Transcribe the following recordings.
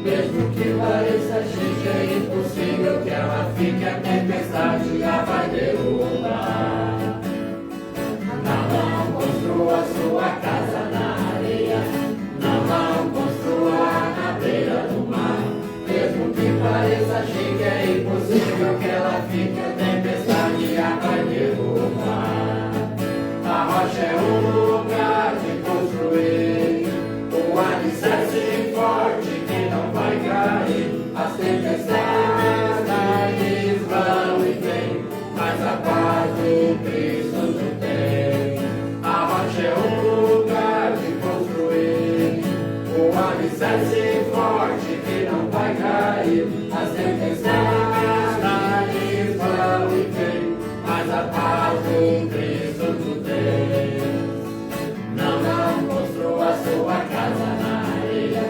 Mesmo que pareça chique, é impossível que ela fique, a tempestade já vai derrubar. Não construa sua casa na areia, não construa na beira do mar. Mesmo que pareça chique, é impossível que ela fique, a tempestade já vai derrubar. A rocha é um lugar de construir, um alicerce forte que não vai cair. As tempestades vão e vêm, mas a paz do Cristo não tem. A rocha é um lugar de construir, um alicerce forte que não vai cair. As tempestades vão e vêm, mas a paz do Cristo não tem. Não construa sua casa na areia,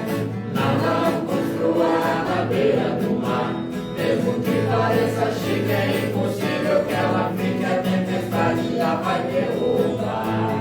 não construa na beira do mar. Mesmo que pareça chique, é impossível que ela fique, a tempestade já vai derrubar.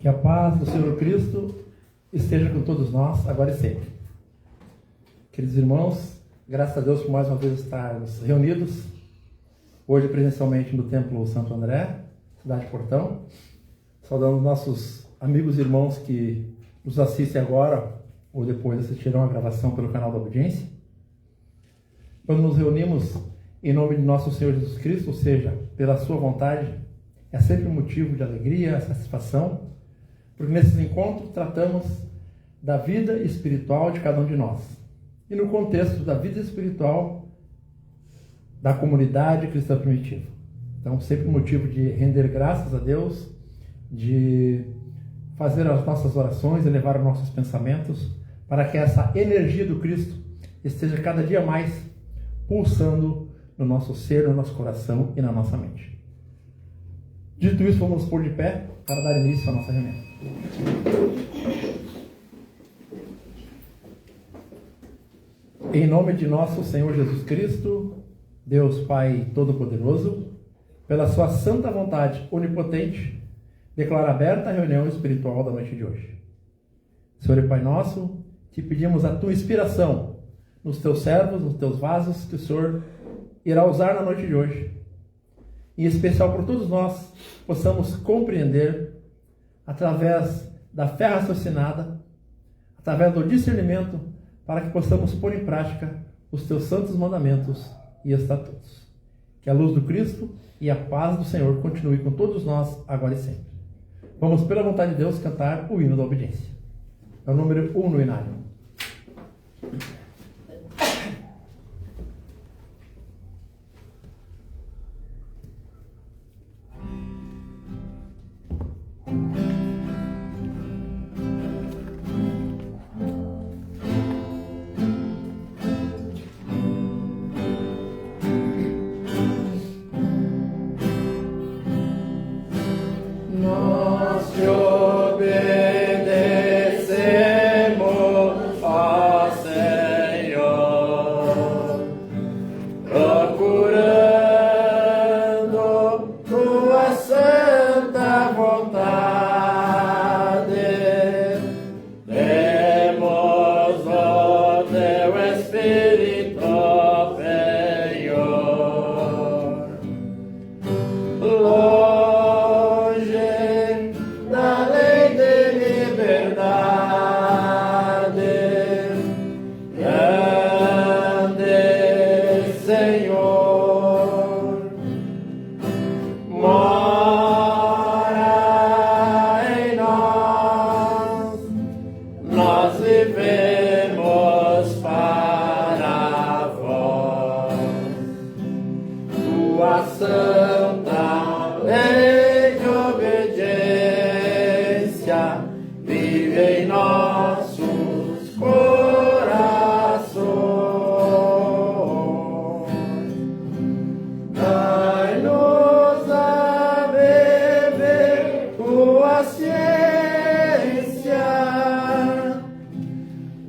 Que a paz do Senhor Cristo esteja com todos nós, agora e sempre. Queridos irmãos, graças a Deus por mais uma vez estarmos reunidos, hoje presencialmente no Templo Santo André, cidade de Portão, saudando nossos amigos e irmãos que nos assistem agora ou depois assistirão a gravação pelo canal da audiência. Quando nos reunimos em nome de nosso Senhor Jesus Cristo, ou seja, pela sua vontade, é sempre um motivo de alegria, satisfação, porque nesses encontros tratamos da vida espiritual de cada um de nós. E no contexto da vida espiritual da comunidade cristã primitiva. Então, sempre um motivo de render graças a Deus, de fazer as nossas orações, elevar os nossos pensamentos, para que essa energia do Cristo esteja cada dia mais pulsando no nosso ser, no nosso coração e na nossa mente. Dito isso, vamos nos pôr de pé para dar início à nossa reunião. Em nome de nosso Senhor Jesus Cristo, Deus Pai Todo-Poderoso, pela sua santa vontade onipotente, declaro aberta a reunião espiritual da noite de hoje. Senhor e Pai nosso, te pedimos a tua inspiração nos teus servos, nos teus vasos, que o Senhor irá usar na noite de hoje. Em especial por todos nós, possamos compreender, através da fé raciocinada, através do discernimento, para que possamos pôr em prática os teus santos mandamentos e estatutos. Que a luz do Cristo e a paz do Senhor continue com todos nós, agora e sempre. Vamos, pela vontade de Deus, cantar o hino da obediência. É o número 1 no inário. Nós te obedecemos, ó Senhor, procurando tua santa vontade. Temos o teu Espírito penhor. Longe da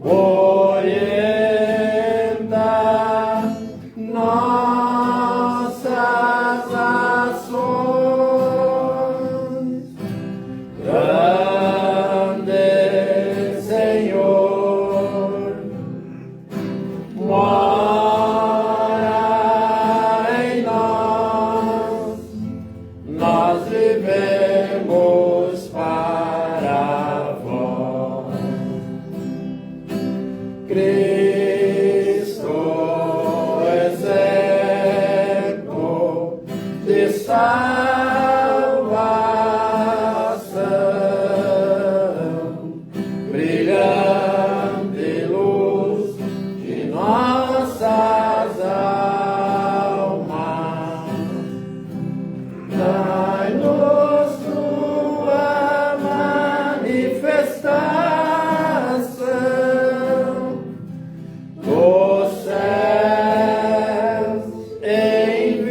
orienta nossas ações. Grande Senhor, mora em nós, nós vivemos para vós. Cristo, exemplo de salvação, brilhante luz de nossas almas, dai-nos tua manifestação dos céus, envia-nos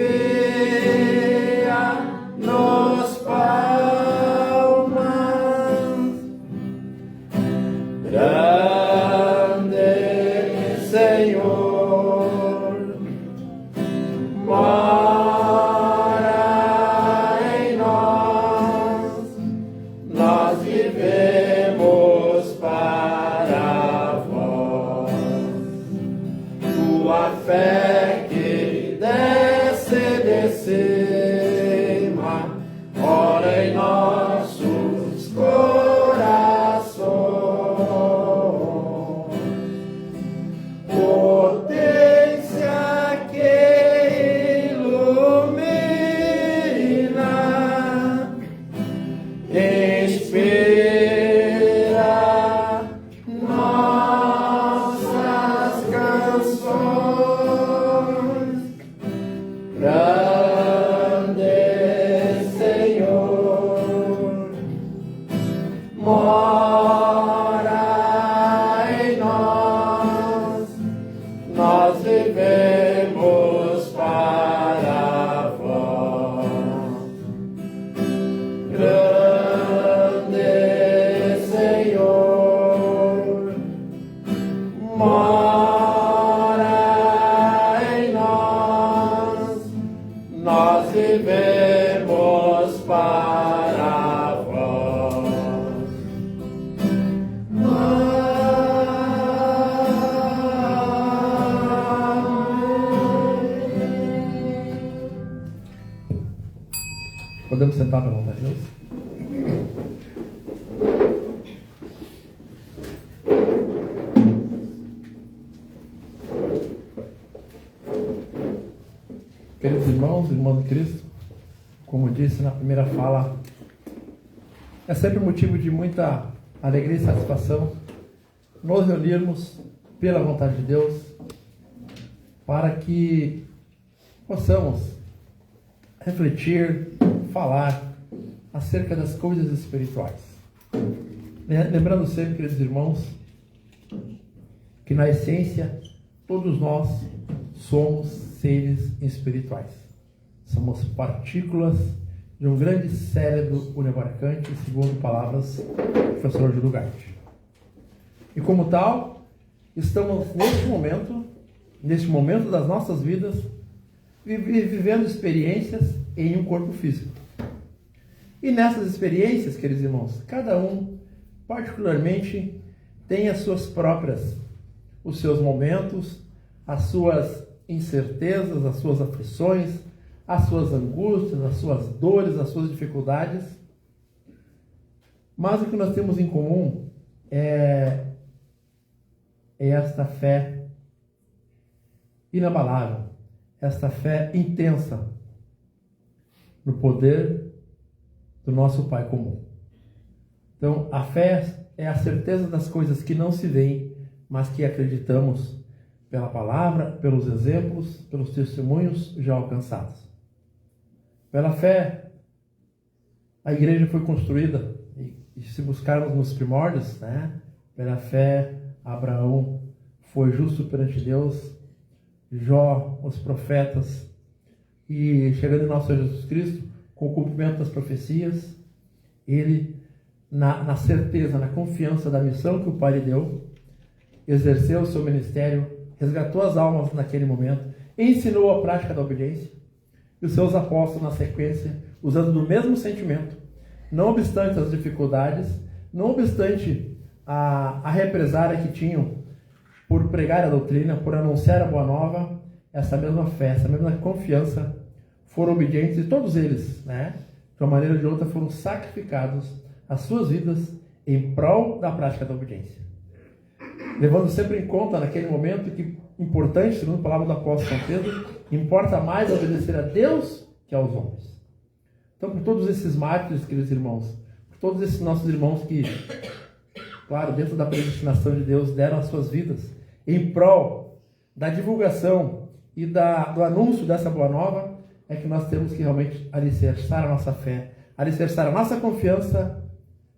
palmas. Grande Senhor, mora em nós, nós vivemos para vós. Tua fé que desce de cima, ora em nossos corações. Potência que ilumina, inspira nossas canções. Grande Senhor, mora em nós, nós vivemos para vós. Grande Senhor, mora em nós, nós vivemos para vós. Podemos sentar para a vontade de Deus? Queridos irmãos de Cristo, como disse na primeira fala, é sempre motivo de muita alegria e satisfação nos reunirmos pela vontade de Deus para que possamos refletir, falar acerca das coisas espirituais. Lembrando sempre, queridos irmãos, que na essência todos nós somos seres espirituais. Somos partículas de um grande cérebro uniabarcante, segundo palavras do professor Júlio Gatti. E como tal, estamos neste momento das nossas vidas, vivendo experiências em um corpo físico. E nessas experiências, queridos irmãos, cada um particularmente tem as suas próprias, os seus momentos, as suas incertezas, as suas aflições, as suas angústias, as suas dores, as suas dificuldades. Mas o que nós temos em comum é esta fé inabalável, esta fé intensa no poder do nosso Pai comum. Então, a fé é a certeza das coisas que não se veem, mas que acreditamos pela palavra, pelos exemplos, pelos testemunhos já alcançados. Pela fé, a igreja foi construída, e se buscarmos nos primórdios, pela fé, Abraão foi justo perante Deus, Jó, os profetas, e chegando em nosso Senhor Jesus Cristo, com o cumprimento das profecias, ele na certeza, na confiança da missão que o Pai lhe deu, exerceu o seu ministério, resgatou as almas naquele momento, ensinou a prática da obediência, e os seus apóstolos, na sequência, usando do mesmo sentimento, não obstante as dificuldades, não obstante a represária que tinham por pregar a doutrina, por anunciar a boa nova, essa mesma fé, essa mesma confiança, foram obedientes, e todos eles, né, de uma maneira ou de outra, foram sacrificados as suas vidas em prol da prática da obediência. Levando sempre em conta, naquele momento, que importante, segundo a palavra do apóstolo São Pedro, importa mais obedecer a Deus que aos homens. Então, por todos esses mártires, queridos irmãos, por todos esses nossos irmãos que, claro, dentro da predestinação de Deus, deram as suas vidas em prol da divulgação e do anúncio dessa boa nova, é que nós temos que realmente alicerçar a nossa fé, alicerçar a nossa confiança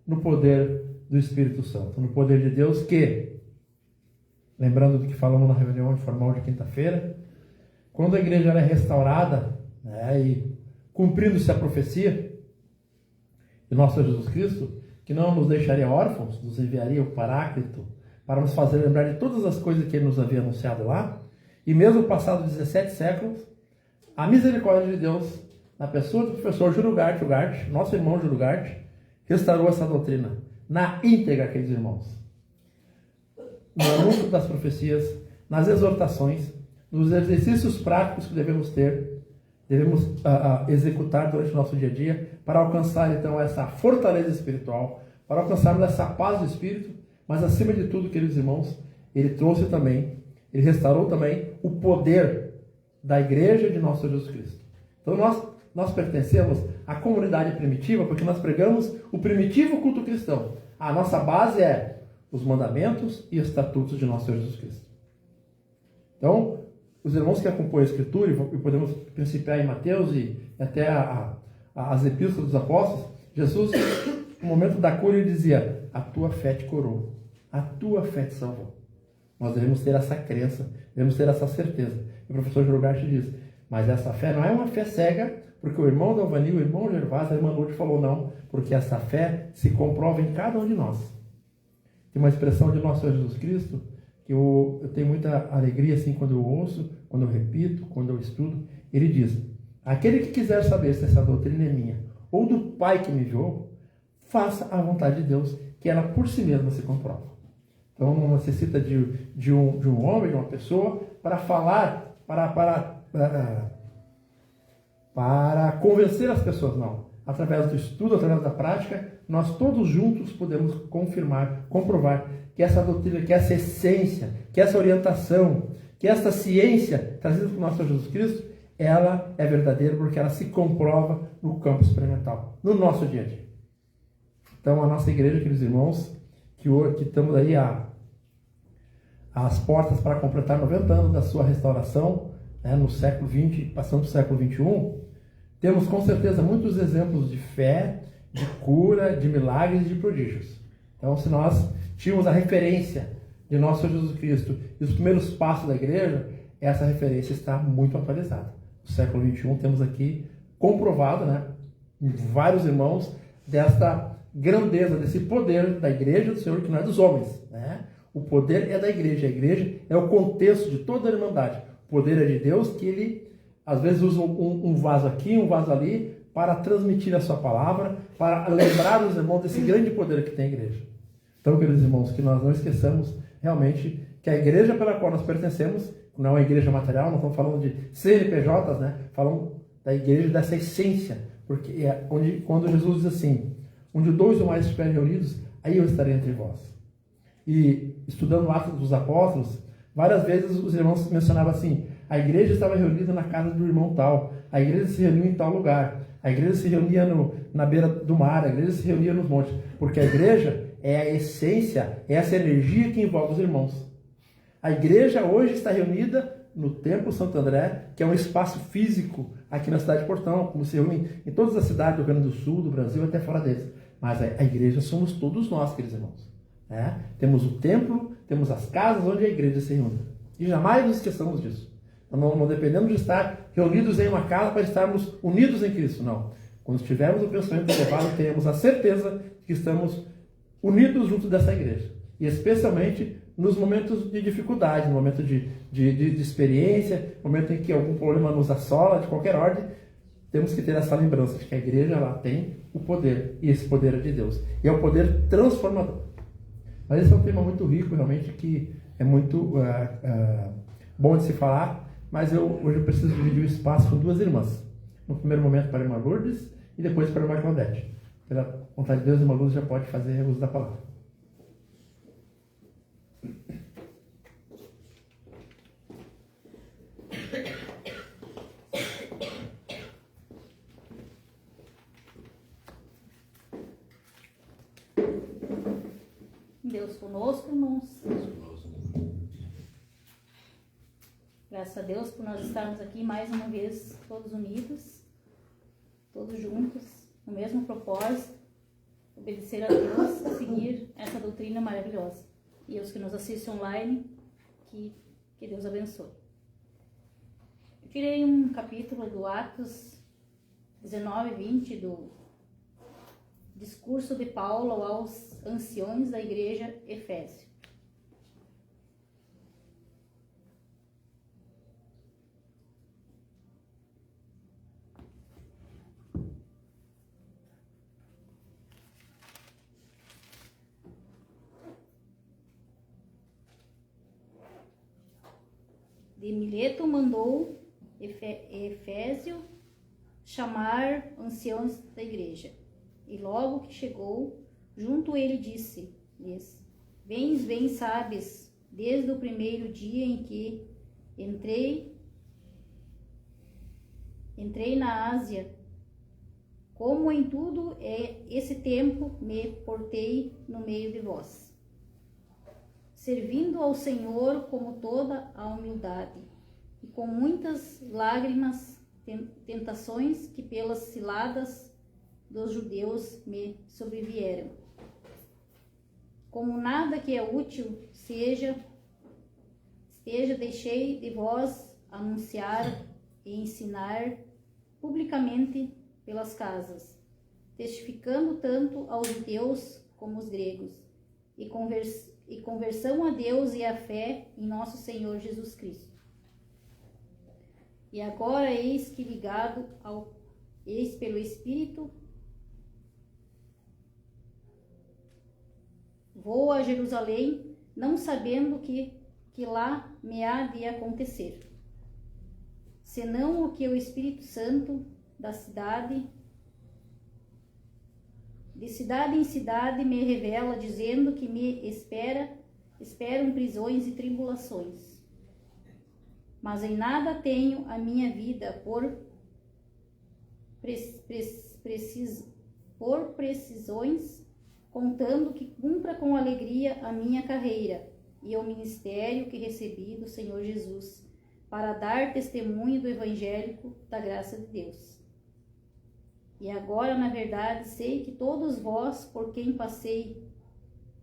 no poder do Espírito Santo, no poder de Deus que, lembrando do que falamos na reunião informal de quinta-feira, quando a igreja é restaurada, né, e cumprindo-se a profecia de nosso Senhor Jesus Cristo, que não nos deixaria órfãos, nos enviaria o Paráclito para nos fazer lembrar de todas as coisas que Ele nos havia anunciado lá, e mesmo passado 17 séculos, a misericórdia de Deus, na pessoa do professor Júlio Gart, nosso irmão Júlio Gart, restaurou essa doutrina na íntegra, aqueles irmãos. No anúncio das profecias, nas exortações, nos exercícios práticos que devemos executar durante o nosso dia a dia, para alcançar então essa fortaleza espiritual, para alcançarmos essa paz do Espírito, mas acima de tudo, queridos irmãos, Ele trouxe também, Ele restaurou também o poder da igreja de nosso Senhor Jesus Cristo. Então nós pertencemos à comunidade primitiva, porque nós pregamos o primitivo culto cristão. A nossa base é os mandamentos e estatutos de nosso Senhor Jesus Cristo. Então, os irmãos que acompanham a Escritura, e podemos principiar em Mateus e até as epístolas dos apóstolos, Jesus, no momento da cura, ele dizia: a tua fé te curou, a tua fé te salvou. Nós devemos ter essa crença, devemos ter essa certeza. E o professor Jorgarte diz: mas essa fé não é uma fé cega, porque o irmão Dalvani, o irmão Gervásio, a irmã Lourdes falou não, porque essa fé se comprova em cada um de nós. Tem uma expressão de nosso Senhor Jesus Cristo que eu tenho muita alegria assim quando eu ouço, quando eu repito, quando eu estudo. Ele diz: aquele que quiser saber se essa doutrina é minha ou do Pai que me enviou, faça a vontade de Deus, que ela por si mesma se comprova. Então não necessita de um homem, de uma pessoa, para falar, para convencer as pessoas, não. Através do estudo, através da prática, nós todos juntos podemos confirmar, comprovar que essa doutrina, que essa essência, que essa orientação, que essa ciência trazida por nosso Senhor Jesus Cristo, ela é verdadeira porque ela se comprova no campo experimental, no nosso dia a dia. Então a nossa igreja, queridos irmãos, que estamos aí às portas para completar 90 anos da sua restauração, né, no século XX, passando para o século XXI, temos com certeza muitos exemplos de fé, de cura, de milagres e de prodígios. Então, se nós tínhamos a referência de nosso Senhor Jesus Cristo e os primeiros passos da igreja, essa referência está muito atualizada. No século XXI temos aqui comprovado, né, vários irmãos, desta grandeza, desse poder da igreja do Senhor, que não é dos homens, né? O poder é da igreja, a igreja é o contexto de toda a irmandade. O poder é de Deus, que Ele às vezes usa um vaso aqui, um vaso ali, para transmitir a sua palavra, para lembrar os irmãos desse grande poder que tem a igreja. Então, queridos irmãos, que nós não esqueçamos realmente que a igreja pela qual nós pertencemos não é uma igreja material, não estamos falando de CNPJs, né? Falamos da igreja, dessa essência, porque é quando Jesus diz assim: onde 2 ou mais estiverem reunidos, aí eu estarei entre vós. E estudando o Atos dos Apóstolos, várias vezes os irmãos mencionavam assim: a igreja estava reunida na casa do irmão tal, a igreja se reuniu em tal lugar, a igreja se reunia na beira do mar, a igreja se reunia nos montes, porque a igreja é a essência, é essa energia que envolve os irmãos. A igreja hoje está reunida no Templo Santo André, que é um espaço físico aqui na cidade de Portão, como se reúne em todas as cidades do Rio Grande do Sul, do Brasil, até fora deles. Mas a igreja somos todos nós, queridos irmãos. Né? Temos o templo, temos as casas onde a igreja se reúne. E jamais nos esqueçamos disso. Não dependemos de estar reunidos em uma casa para estarmos unidos em Cristo, não. Quando tivermos o pensamento elevado, tenhamos a certeza que estamos unidos junto dessa igreja. E especialmente nos momentos de dificuldade, no momento de experiência, no momento em que algum problema nos assola, de qualquer ordem, temos que ter essa lembrança de que a igreja ela tem o poder, e esse poder é de Deus. E é um poder transformador. Mas esse é um tema muito rico, realmente, que é muito bom de se falar, mas hoje eu preciso dividir o espaço com duas irmãs. No primeiro momento para a irmã Lourdes e depois para a irmã Claudete. Pela vontade de Deus, a irmã Lourdes já pode fazer uso da palavra. Deus conosco, irmãos. Graças a Deus por nós estarmos aqui mais uma vez, todos unidos, todos juntos, no mesmo propósito, obedecer a Deus e seguir essa doutrina maravilhosa. E os que nos assistem online, que Deus abençoe. Eu tirei um capítulo do Atos 19 e 20 do discurso de Paulo aos anciões da igreja Efésio. De Mileto mandou Efésio chamar anciãos da igreja. E logo que chegou, junto ele disse-lhes: Bem sabes, desde o primeiro dia em que entrei na Ásia, como em tudo esse tempo me portei no meio de vós, servindo ao Senhor com toda a humildade e com muitas lágrimas, tentações que pelas ciladas dos judeus me sobrevieram. Como nada que é útil seja, deixei de vós anunciar e ensinar publicamente pelas casas, testificando tanto aos judeus como aos gregos, e conversão a Deus e a fé em nosso Senhor Jesus Cristo. E agora eis pelo Espírito, vou a Jerusalém, não sabendo que lá me há de acontecer, senão o que o Espírito Santo de cidade em cidade me revela, dizendo que me esperam prisões e tribulações. Mas em nada tenho a minha vida por precisões, contando que cumpra com alegria a minha carreira e o ministério que recebi do Senhor Jesus, para dar testemunho do Evangelho da graça de Deus. E agora, na verdade, sei que todos vós, por quem passei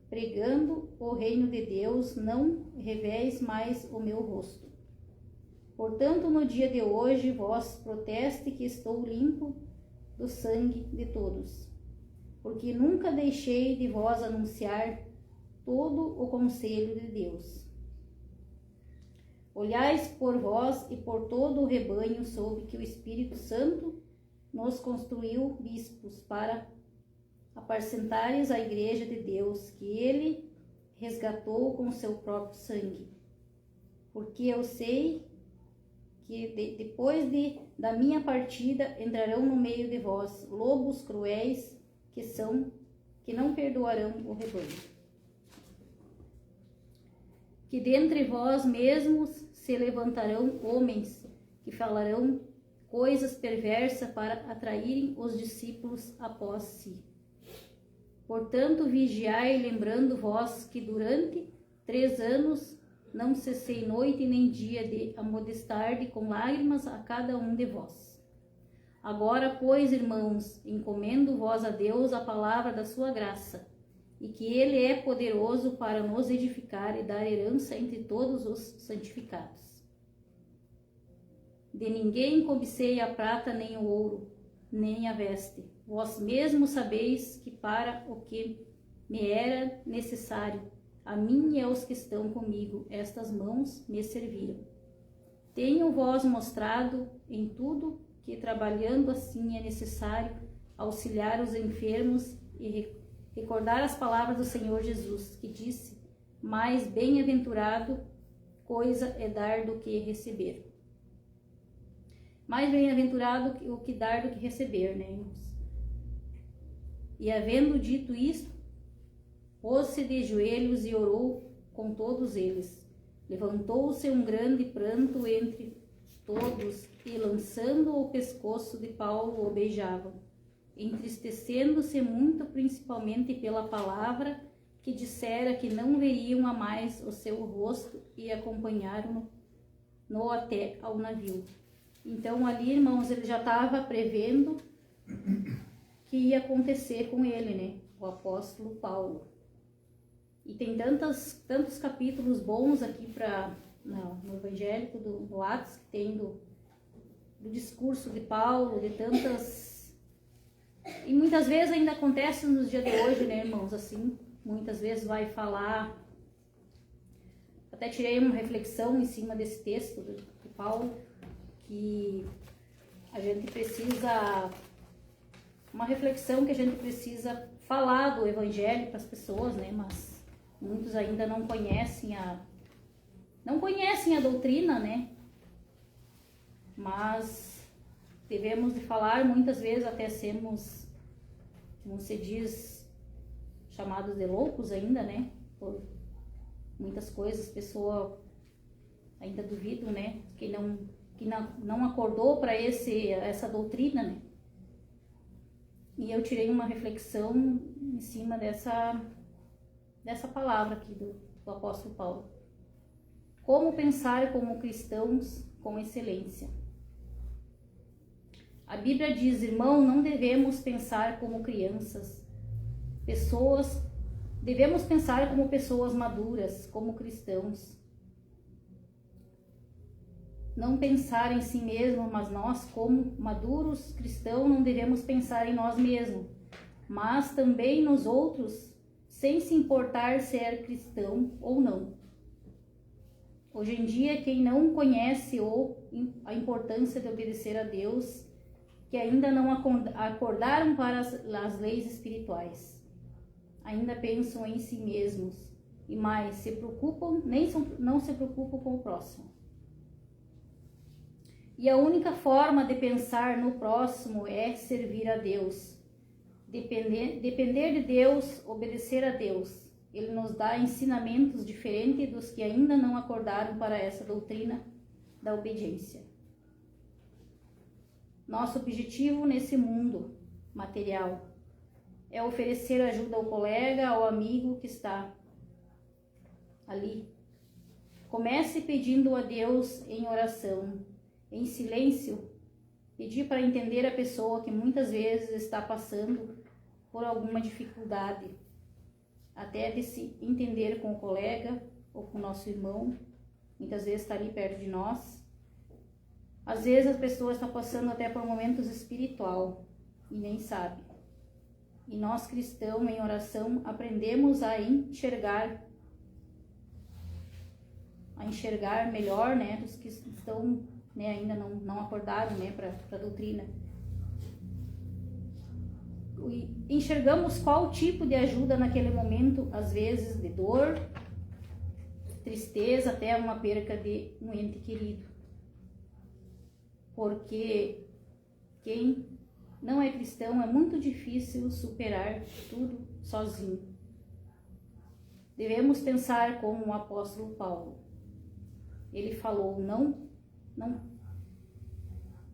pregando o reino de Deus, não revéis mais o meu rosto. Portanto, no dia de hoje, vós proteste que estou limpo do sangue de todos, porque nunca deixei de vós anunciar todo o conselho de Deus. Olhais por vós e por todo o rebanho sob que o Espírito Santo nos construiu bispos para apacentares a igreja de Deus, que ele resgatou com seu próprio sangue. Porque eu sei que depois da minha partida entrarão no meio de vós lobos cruéis que não perdoarão o rebanho. Que dentre vós mesmos se levantarão homens que falarão coisas perversas para atraírem os discípulos após si. Portanto, vigiai, lembrando vós que durante 3 anos não cessei noite nem dia de amonestar-de com lágrimas a cada um de vós. Agora, pois, irmãos, encomendo vós a Deus a palavra da sua graça, e que ele é poderoso para nos edificar e dar herança entre todos os santificados. De ninguém cobicei a prata nem o ouro, nem a veste. Vós mesmos sabeis que para o que me era necessário, a mim e aos que estão comigo, estas mãos me serviram. Tenho vós mostrado em tudo que, trabalhando assim, é necessário auxiliar os enfermos e recordar as palavras do Senhor Jesus, que disse: mais bem-aventurado coisa é dar do que receber. Mais bem-aventurado o que dar do que receber, né, irmãos? E havendo dito isto, pôs-se de joelhos e orou com todos eles. Levantou-se um grande pranto entre todos e, lançando o pescoço de Paulo, o beijavam, entristecendo-se muito, principalmente pela palavra que dissera que não veriam a mais o seu rosto, e acompanharam-no até ao navio. Então ali, irmãos, ele já estava prevendo que ia acontecer com ele, né? O apóstolo Paulo. E tem tantos capítulos bons aqui no evangélico do Atos, que tem do discurso de Paulo, de tantas... E muitas vezes ainda acontece nos dias de hoje, né, irmãos? Assim, muitas vezes vai falar... Até tirei uma reflexão em cima desse texto de Paulo, que a gente precisa... Uma reflexão que a gente precisa falar do evangelho para as pessoas, né? Mas muitos ainda não conhecem a doutrina, né? Mas devemos de falar, muitas vezes até sermos, como se diz, chamados de loucos ainda, né? Por muitas coisas, pessoa ainda duvidam, né? Que não acordou para essa doutrina, né? E eu tirei uma reflexão em cima dessa palavra aqui do apóstolo Paulo. Como pensar como cristãos com excelência? A Bíblia diz: irmão, não devemos pensar como crianças. Devemos pensar como pessoas maduras, como cristãos. Não pensar em si mesmo, mas nós, como maduros cristãos, não devemos pensar em nós mesmos, mas também nos outros, sem se importar se é cristão ou não. Hoje em dia, quem não conhece a importância de obedecer a Deus, que ainda não acordaram para as leis espirituais, ainda pensam em si mesmos e mais não se preocupam com o próximo. E a única forma de pensar no próximo é servir a Deus. Depender de Deus, obedecer a Deus. Ele nos dá ensinamentos diferentes dos que ainda não acordaram para essa doutrina da obediência. Nosso objetivo nesse mundo material é oferecer ajuda ao colega, ao amigo que está ali. Comece pedindo a Deus em oração, em silêncio, pedir para entender a pessoa que muitas vezes está passando por alguma dificuldade, até de se entender com o colega ou com o nosso irmão, muitas vezes está ali perto de nós. Às vezes a pessoa está passando até por momentos espiritual e nem sabe. E nós cristãos em oração aprendemos a enxergar melhor, né, dos que estão, né, ainda não acordaram, né, para a doutrina. E enxergamos qual tipo de ajuda naquele momento, às vezes de dor, tristeza, até uma perca de um ente querido. Porque quem não é cristão é muito difícil superar tudo sozinho. Devemos pensar como o apóstolo Paulo. Ele falou: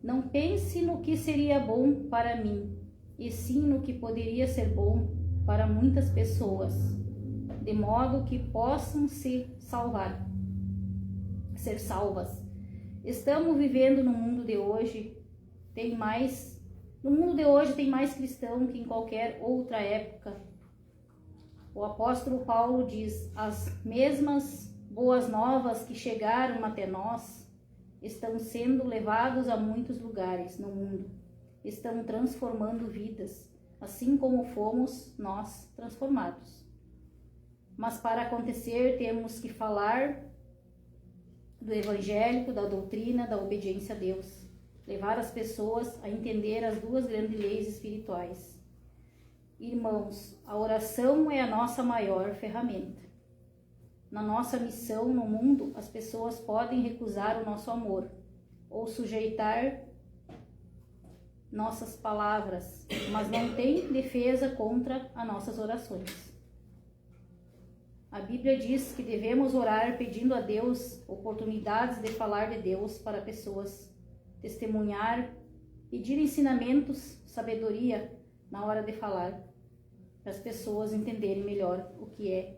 não pense no que seria bom para mim, e sim no que poderia ser bom para muitas pessoas, de modo que possam ser salvas. Estamos vivendo no mundo de hoje, tem mais cristão que em qualquer outra época. O apóstolo Paulo diz: as mesmas boas novas que chegaram até nós estão sendo levados a muitos lugares no mundo, estão transformando vidas, assim como fomos nós transformados. Mas para acontecer, temos que falar do evangélico, da doutrina, da obediência a Deus. Levar as pessoas a entender as duas grandes leis espirituais. Irmãos, a oração é a nossa maior ferramenta. Na nossa missão no mundo, as pessoas podem recusar o nosso amor ou sujeitar nossas palavras, mas não tem defesa contra as nossas orações. A Bíblia diz que devemos orar pedindo a Deus oportunidades de falar de Deus para pessoas, testemunhar, pedir ensinamentos, sabedoria na hora de falar, para as pessoas entenderem melhor o que é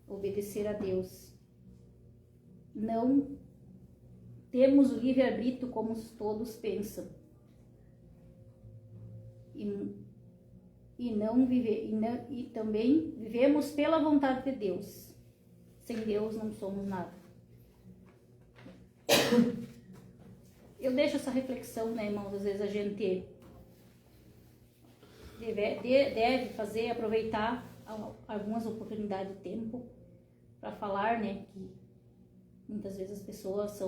obedecer a Deus. Não temos o livre-arbítrio como todos pensam. E também vivemos pela vontade de Deus. Sem Deus não somos nada. Eu deixo essa reflexão, né, irmãos? Às vezes a gente deve fazer, aproveitar algumas oportunidades de tempo para falar, né, que muitas vezes as pessoas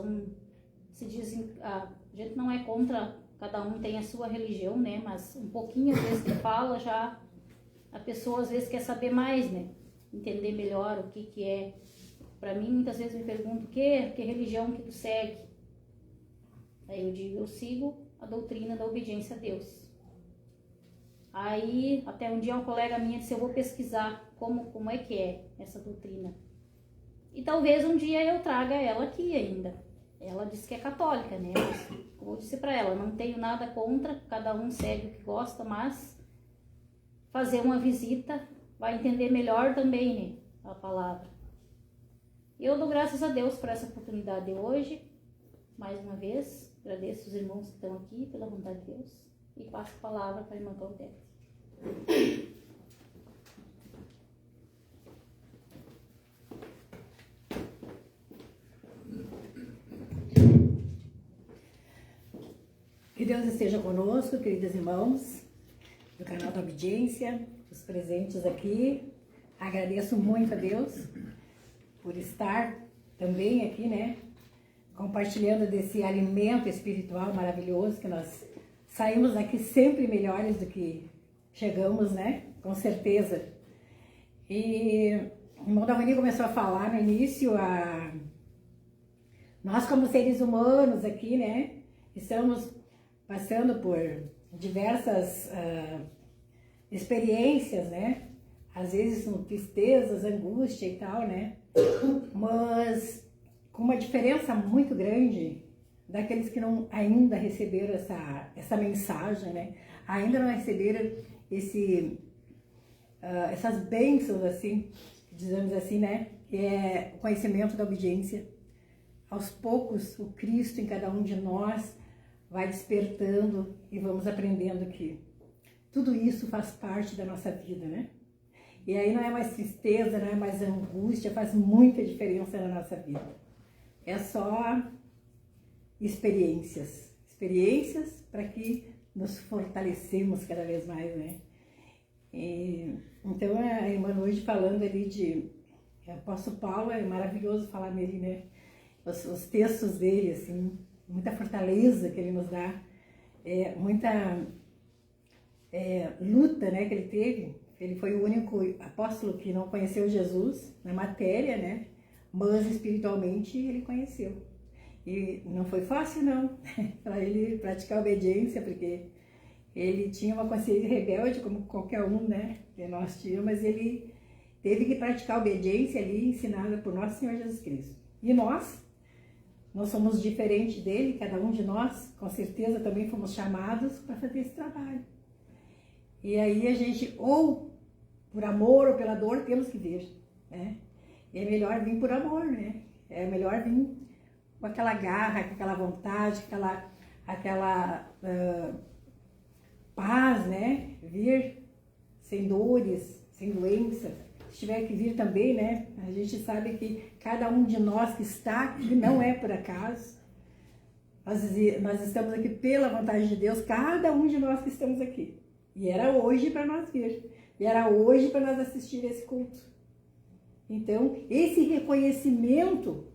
se dizem, a gente não é contra, cada um tem a sua religião, né, mas um pouquinho às vezes que fala, já a pessoa às vezes quer saber mais, né, entender melhor o que é. Para mim, muitas vezes me perguntam, que religião que tu segue? Aí eu digo, eu sigo a doutrina da obediência a Deus. Aí, até um dia uma colega minha disse, eu vou pesquisar como é que é essa doutrina. E talvez um dia eu traga ela aqui ainda. Ela disse que é católica, né? Mas, como eu disse para ela, não tenho nada contra, cada um segue o que gosta, mas fazer uma visita vai entender melhor também, né, a palavra. Eu dou graças a Deus por essa oportunidade de hoje. Mais uma vez, agradeço os irmãos que estão aqui, pela vontade de Deus, e passo a palavra para a irmã Claudete. Que Deus esteja conosco, queridos irmãos do canal da Obediência, os presentes aqui. Agradeço muito a Deus por estar também aqui, né, compartilhando desse alimento espiritual maravilhoso, que nós saímos daqui sempre melhores do que chegamos, né, com certeza. E o irmão Davani começou a falar no início, nós como seres humanos aqui, né, estamos passando por diversas experiências, né, às vezes com tristezas, angústia e tal, né, mas com uma diferença muito grande daqueles que não ainda receberam essa mensagem, né, ainda não receberam essas bênçãos, assim, dizemos assim, né, que é o conhecimento da obediência. Aos poucos, o Cristo em cada um de nós vai despertando e vamos aprendendo que tudo isso faz parte da nossa vida, né? E aí não é mais tristeza, não é mais angústia, faz muita diferença na nossa vida. É só experiências para que nos fortalecemos cada vez mais, né? Então a irmã hoje falando ali de apóstolo Paulo, é maravilhoso falar nele, né? Os textos dele, assim, muita fortaleza que ele nos dá, muita luta, né, que ele teve. Ele foi o único apóstolo que não conheceu Jesus na matéria, né, mas espiritualmente ele conheceu. E não foi fácil, não, para ele praticar a obediência, porque ele tinha uma consciência rebelde, como qualquer um, né, que nós tínhamos, mas ele teve que praticar a obediência ali, ensinada por nosso Senhor Jesus Cristo. E nós somos diferentes dele, cada um de nós, com certeza também fomos chamados para fazer esse trabalho. E aí a gente, ou por amor ou pela dor, temos que vir, né? E é melhor vir por amor, né? É melhor vir com aquela garra, com aquela vontade, aquela paz, né? Vir sem dores, sem doença. Se tiver que vir também, né? A gente sabe que cada um de nós que está aqui não é por acaso. Nós estamos aqui pela vontade de Deus, cada um de nós que estamos aqui. E era hoje para nós vir. E era hoje para nós assistir esse culto. Então, esse reconhecimento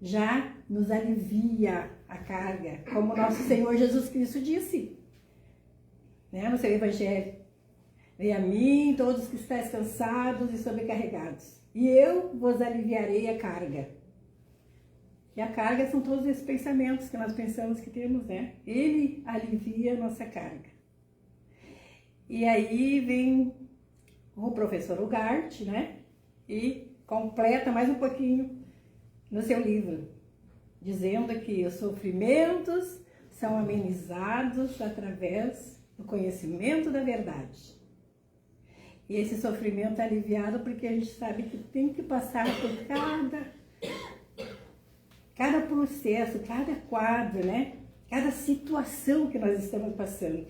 já nos alivia a carga, como nosso Senhor Jesus Cristo disse, né, no seu Evangelho. Venha a mim, todos que estáis cansados e sobrecarregados, e eu vos aliviarei a carga. E a carga são todos esses pensamentos que nós pensamos que temos, né? Ele alivia a nossa carga. E aí vem o professor Ugarte, né? E completa mais um pouquinho no seu livro, dizendo que os sofrimentos são amenizados através do conhecimento da verdade. E esse sofrimento é aliviado porque a gente sabe que tem que passar por cada processo, cada quadro, né? Cada situação que nós estamos passando.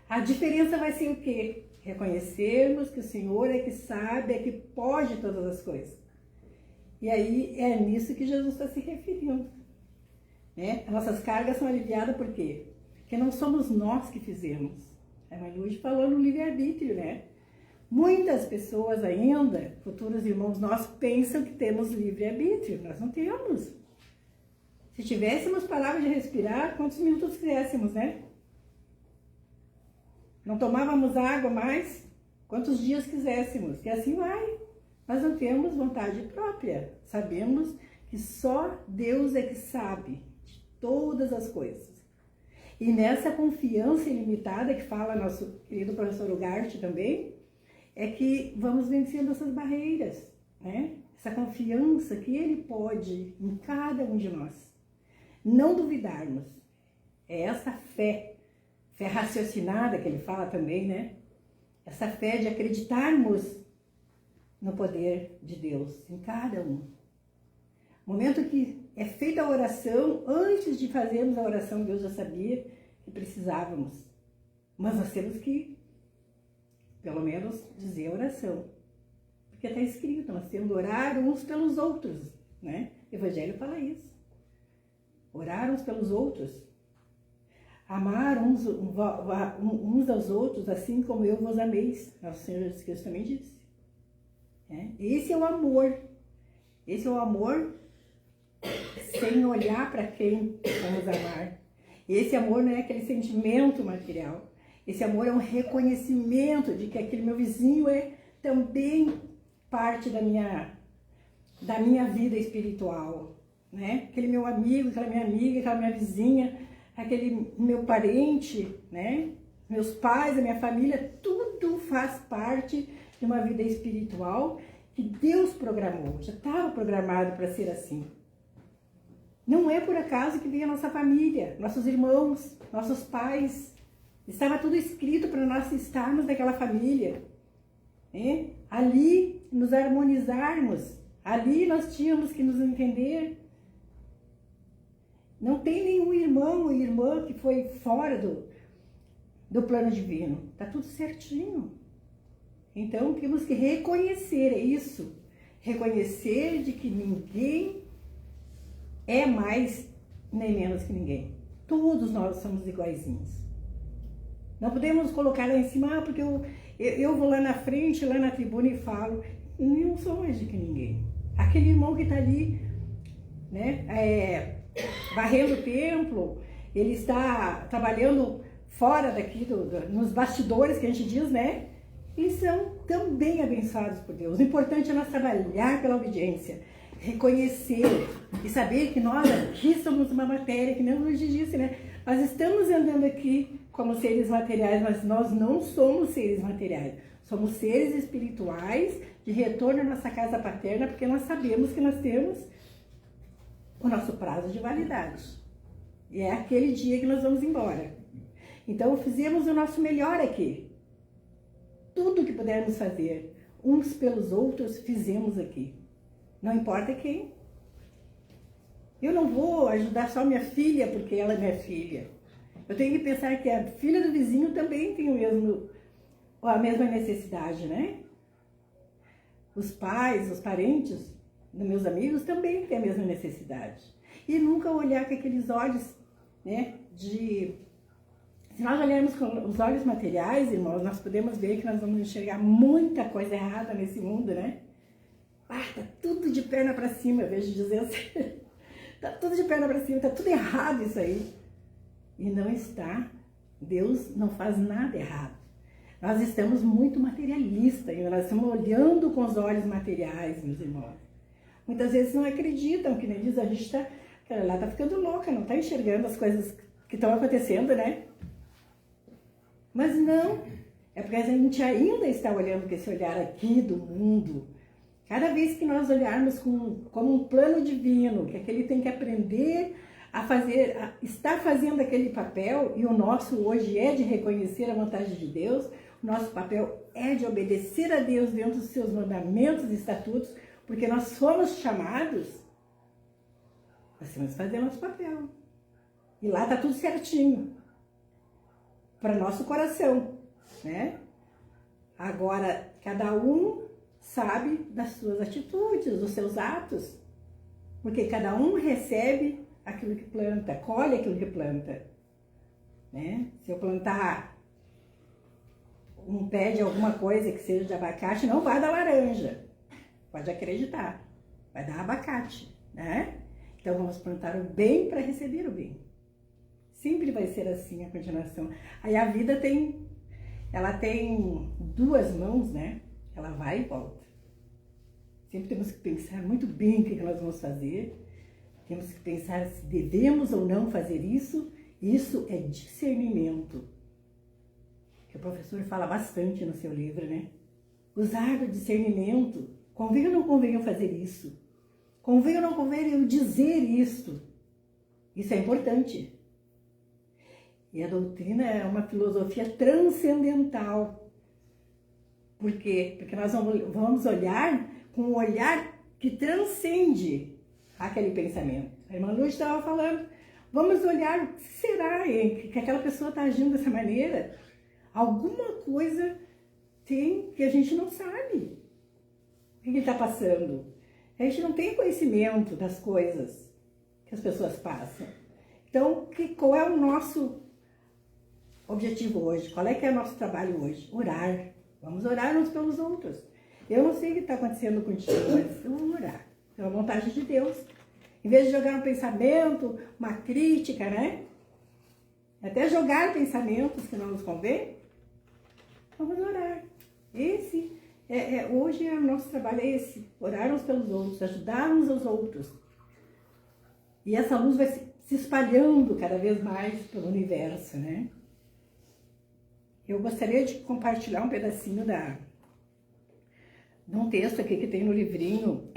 A diferença vai ser o quê? Reconhecermos que o Senhor é que sabe, é que pode todas as coisas. E aí é nisso que Jesus está se referindo, né? As nossas cargas são aliviadas por quê? Porque não somos nós que fizemos. A Mãe Lourdes falou no livre-arbítrio, né? Muitas pessoas ainda, futuros irmãos nossos, pensam que temos livre-arbítrio. Nós não temos. Se tivéssemos palavra de respirar, quantos minutos quiséssemos, né? Não tomávamos água mais, quantos dias quiséssemos. E assim vai. Nós não temos vontade própria. Sabemos que só Deus é que sabe de todas as coisas. E nessa confiança ilimitada que fala nosso querido professor Ugarte também, é que vamos vencendo essas barreiras, né? Essa confiança que Ele pode em cada um de nós. Não duvidarmos. É essa fé raciocinada que ele fala também, né? Essa fé de acreditarmos no poder de Deus em cada um. No momento que é feita a oração, antes de fazermos a oração, Deus já sabia que precisávamos. Mas nós temos que, pelo menos, dizer a oração. Porque está escrito, nós temos que orar uns pelos outros, né? O Evangelho fala isso. Orar uns pelos outros. Amar uns aos outros, assim como eu vos ameis. Nosso Senhor Jesus Cristo também disse. Esse é o amor. Esse é o amor sem olhar para quem vamos amar. Esse amor não é aquele sentimento material. Esse amor é um reconhecimento de que aquele meu vizinho é também parte da minha vida espiritual, né? Aquele meu amigo, aquela minha amiga, aquela minha vizinha, aquele meu parente, né? Meus pais, a minha família, tudo faz parte de uma vida espiritual que Deus programou, já estava programado para ser assim. Não é por acaso que veio a nossa família, nossos irmãos, nossos pais. Estava tudo escrito para nós estarmos naquela família, né? Ali nos harmonizarmos, ali nós tínhamos que nos entender. Não tem nenhum irmão ou irmã que foi fora do plano divino. Está tudo certinho. Então temos que reconhecer isso. Reconhecer de que ninguém é mais nem menos que ninguém. Todos nós somos iguaizinhos. Não podemos colocar lá em cima, porque eu vou lá na frente, lá na tribuna e falo, não sou mais do que ninguém. Aquele irmão que está ali, né, varrendo o templo, ele está trabalhando fora daqui, nos bastidores que a gente diz, né? Eles são também abençoados por Deus. O importante é nós trabalhar pela obediência, reconhecer e saber que nós aqui somos uma matéria, que nem o Luiz disse, né? Nós estamos andando aqui como seres materiais, mas nós não somos seres materiais. Somos seres espirituais de retorno à nossa casa paterna, porque nós sabemos que nós temos o nosso prazo de validade. E é aquele dia que nós vamos embora. Então, fizemos o nosso melhor aqui. Tudo que pudermos fazer, uns pelos outros, fizemos aqui. Não importa quem. Eu não vou ajudar só minha filha porque ela é minha filha. Eu tenho que pensar que a filha do vizinho também tem a mesma necessidade, né? Os pais, os parentes dos meus amigos também têm a mesma necessidade. E nunca olhar com aqueles olhos, né, de... Se nós olharmos com os olhos materiais, irmãos, nós podemos ver que nós vamos enxergar muita coisa errada nesse mundo, né? Ah, tá tudo de perna para cima, eu vejo dizer assim. Tá tudo de perna para cima, tá tudo errado isso aí. E não está. Deus não faz nada errado. Nós estamos muito materialistas, nós estamos olhando com os olhos materiais, meus irmãos. Muitas vezes não acreditam, que nem diz, a gente tá, ela tá ficando louca, não tá enxergando as coisas que estão acontecendo, né? Mas não, é porque a gente ainda está olhando com esse olhar aqui do mundo. Cada vez que nós olharmos como um plano divino, que aquele tem que aprender a fazer, está fazendo aquele papel, e o nosso hoje é de reconhecer a vontade de Deus, o nosso papel é de obedecer a Deus dentro dos seus mandamentos e estatutos, porque nós fomos chamados, nós temos que fazer nosso papel. E lá está tudo certinho, para nosso coração, né? Agora, cada um sabe das suas atitudes, dos seus atos, porque cada um recebe aquilo que planta, colhe aquilo que planta, né? Se eu plantar um pé de alguma coisa que seja de abacate, não vai dar laranja, pode acreditar, vai dar abacate, né? Então vamos plantar o bem para receber o bem. Sempre vai ser assim a continuação. Aí a vida ela tem duas mãos, né? Ela vai e volta. Sempre temos que pensar muito bem o que nós vamos fazer. Temos que pensar se devemos ou não fazer isso. Isso é discernimento. Que o professor fala bastante no seu livro, né? Usar o discernimento. Convém ou não convém eu fazer isso? Convém ou não convém eu dizer isso? Isso é importante. E a doutrina é uma filosofia transcendental. Por quê? Porque nós vamos olhar com um olhar que transcende aquele pensamento. A irmã Lúcia estava falando, vamos olhar, o que será que aquela pessoa está agindo dessa maneira? Alguma coisa tem que a gente não sabe. O que ele está passando? A gente não tem conhecimento das coisas que as pessoas passam. Então, qual é o nosso objetivo hoje? Qual é que é o nosso trabalho hoje? Orar. Vamos orar uns pelos outros. Eu não sei o que está acontecendo contigo, mas eu vou orar. É a vontade de Deus. Em vez de jogar um pensamento, uma crítica, né? Até jogar pensamentos que não nos convém, vamos orar. Hoje o nosso trabalho é esse. Orar uns pelos outros, ajudar uns aos outros. E essa luz vai se espalhando cada vez mais pelo universo, né? Eu gostaria de compartilhar um pedacinho de um texto aqui que tem no livrinho,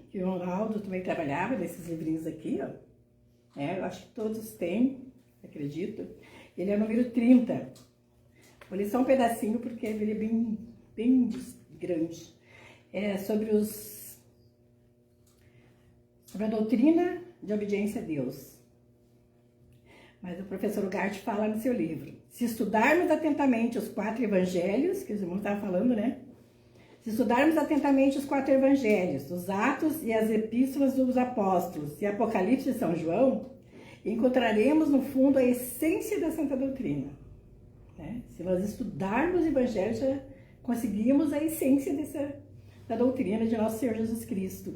que o Ronaldo também trabalhava, nesses livrinhos aqui, ó. Eu acho que todos têm, acredito. Ele é o número 30. Vou ler só um pedacinho, porque ele é bem, bem grande. É sobre a doutrina de obediência a Deus. Mas o professor Ugarte fala no seu livro. Se estudarmos atentamente os 4 evangelhos, que os irmãos estavam falando, né? Se estudarmos atentamente os 4 evangelhos, os Atos e as Epístolas dos Apóstolos e Apocalipse de São João, encontraremos no fundo a essência da Santa Doutrina. Né? Se nós estudarmos o evangelho, já conseguimos a essência da doutrina de nosso Senhor Jesus Cristo.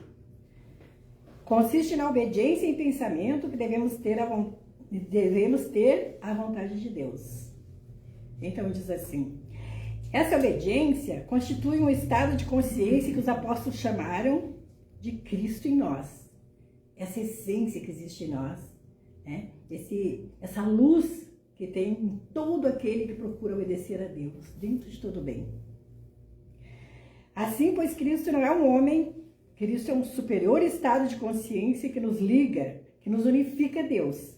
Consiste na obediência e pensamento que devemos ter a vontade de Deus. Então diz assim: essa obediência constitui um estado de consciência que os apóstolos chamaram de Cristo em nós. Essa essência que existe em nós, né? Essa luz que tem em todo aquele que procura obedecer a Deus, dentro de todo bem. Assim, pois Cristo não é um homem, Cristo é um superior estado de consciência que nos liga, que nos unifica a Deus.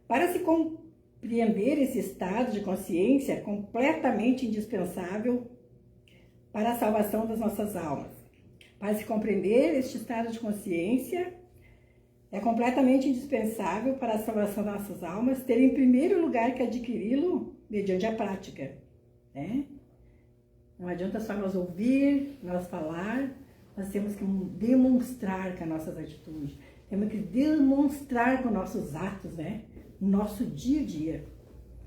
Para se compreender esse estado de consciência completamente indispensável para a salvação das nossas almas. Para se compreender este estado de consciência é completamente indispensável para a salvação das nossas almas ter em primeiro lugar que adquiri-lo mediante a prática. Né? Não adianta só nós ouvir, nós falar, nós temos que demonstrar com as nossas atitudes. Temos que demonstrar com nossos atos, né? Nosso dia a dia.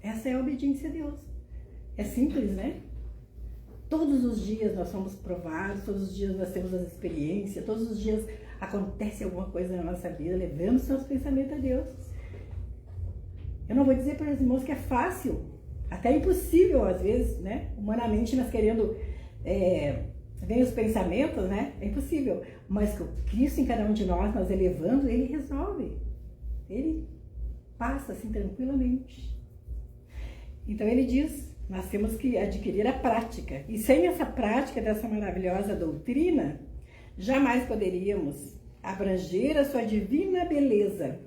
Essa é a obediência a Deus. É simples, né? Todos os dias nós somos provados, todos os dias nós temos as experiências, todos os dias acontece alguma coisa na nossa vida, levando os nossos pensamentos a Deus. Eu não vou dizer para os irmãos que é fácil, até impossível às vezes, né? Humanamente nós querendo, vem os pensamentos, né? É impossível, mas o Cristo em cada um de nós elevando, Ele resolve. Ele passa assim tranquilamente. Então Ele diz, nós temos que adquirir a prática. E sem essa prática dessa maravilhosa doutrina, jamais poderíamos abranger a sua divina beleza.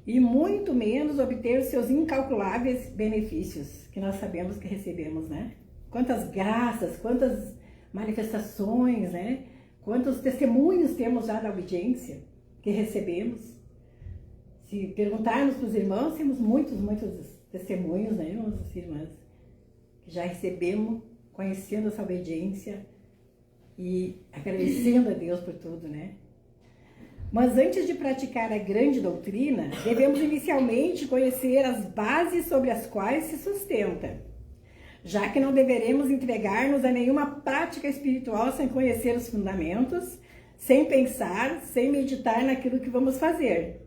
E muito menos obter os seus incalculáveis benefícios, que nós sabemos que recebemos, né? Quantas graças, quantas manifestações, né? Quantos testemunhos temos já da obediência que recebemos. Se perguntarmos para os irmãos, temos muitos testemunhos, né, irmãos e irmãs, que já recebemos, conhecendo essa obediência e agradecendo a Deus por tudo, né? Mas antes de praticar a grande doutrina, devemos inicialmente conhecer as bases sobre as quais se sustenta, já que não deveremos entregar-nos a nenhuma prática espiritual sem conhecer os fundamentos, sem pensar, sem meditar naquilo que vamos fazer.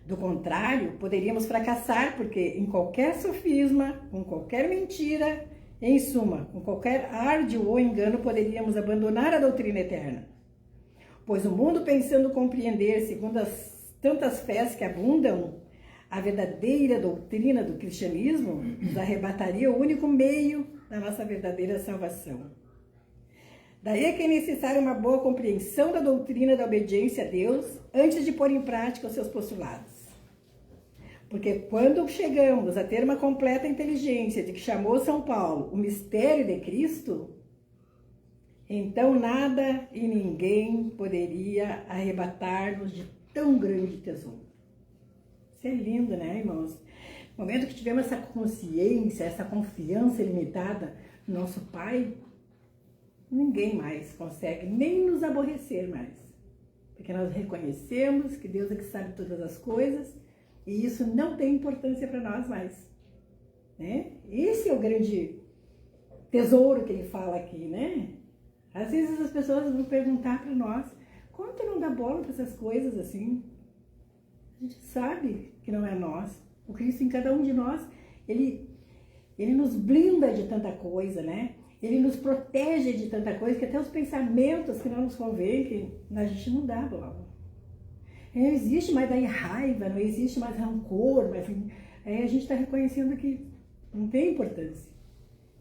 Do contrário, poderíamos fracassar, porque em qualquer sofisma, com qualquer mentira, em suma, com qualquer árduo ou engano, poderíamos abandonar a doutrina eterna. Pois o mundo, pensando compreender, segundo as tantas fés que abundam, a verdadeira doutrina do cristianismo, nos arrebataria o único meio da nossa verdadeira salvação. Daí é que é necessária uma boa compreensão da doutrina da obediência a Deus antes de pôr em prática os seus postulados. Porque quando chegamos a ter uma completa inteligência de que chamou São Paulo o mistério de Cristo, então nada e ninguém poderia arrebatar-nos de tão grande tesouro. Isso é lindo, né, irmãos? No momento que tivemos essa consciência, essa confiança ilimitada no nosso Pai, ninguém mais consegue nem nos aborrecer mais. Porque nós reconhecemos que Deus é que sabe todas as coisas e isso não tem importância para nós mais, né? Esse é o grande tesouro que ele fala aqui, né? Às vezes as pessoas vão perguntar para nós, como tu não dá bola para essas coisas assim? A gente sabe que não é nós. O Cristo em cada um de nós, ele nos blinda de tanta coisa, né? Ele nos protege de tanta coisa, que até os pensamentos que não nos convém, que a gente não dá bola. Não existe mais daí raiva, não existe mais rancor, mas a gente está reconhecendo que não tem importância.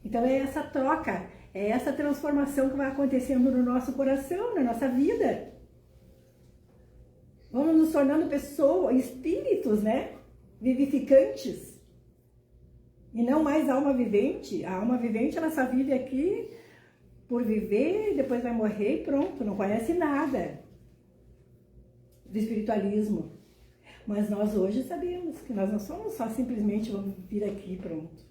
Então é essa troca, é essa transformação que vai acontecendo no nosso coração, na nossa vida. Vamos nos tornando pessoas, espíritos, né? Vivificantes. E não mais alma vivente. A alma vivente, ela só vive aqui por viver, depois vai morrer e pronto, não conhece nada do espiritualismo. Mas nós hoje sabemos que nós não somos só simplesmente vamos vir aqui e pronto.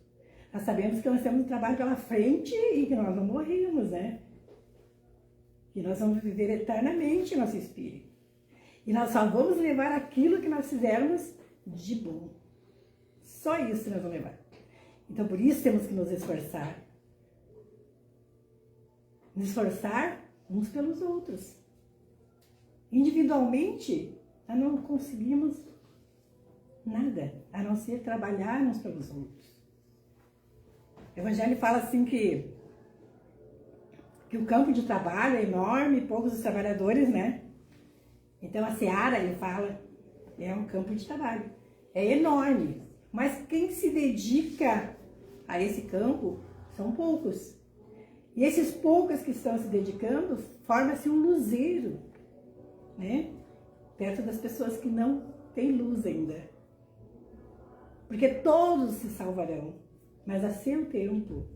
Nós sabemos que nós temos um trabalho pela frente e que nós não morremos, né? Que nós vamos viver eternamente nosso espírito. E nós só vamos levar aquilo que nós fizermos de bom. Só isso nós vamos levar. Então, por isso temos que nos esforçar. Nos esforçar uns pelos outros. Individualmente, nós não conseguimos nada, a não ser trabalhar uns pelos outros. O Evangelho fala assim que o campo de trabalho é enorme, poucos os trabalhadores, né? Então, a seara, ele fala, é um campo de trabalho. É enorme, mas quem se dedica a esse campo são poucos. E esses poucos que estão se dedicando, forma-se um luzeiro, né? Perto das pessoas que não têm luz ainda. Porque todos se salvarão, mas a seu tempo.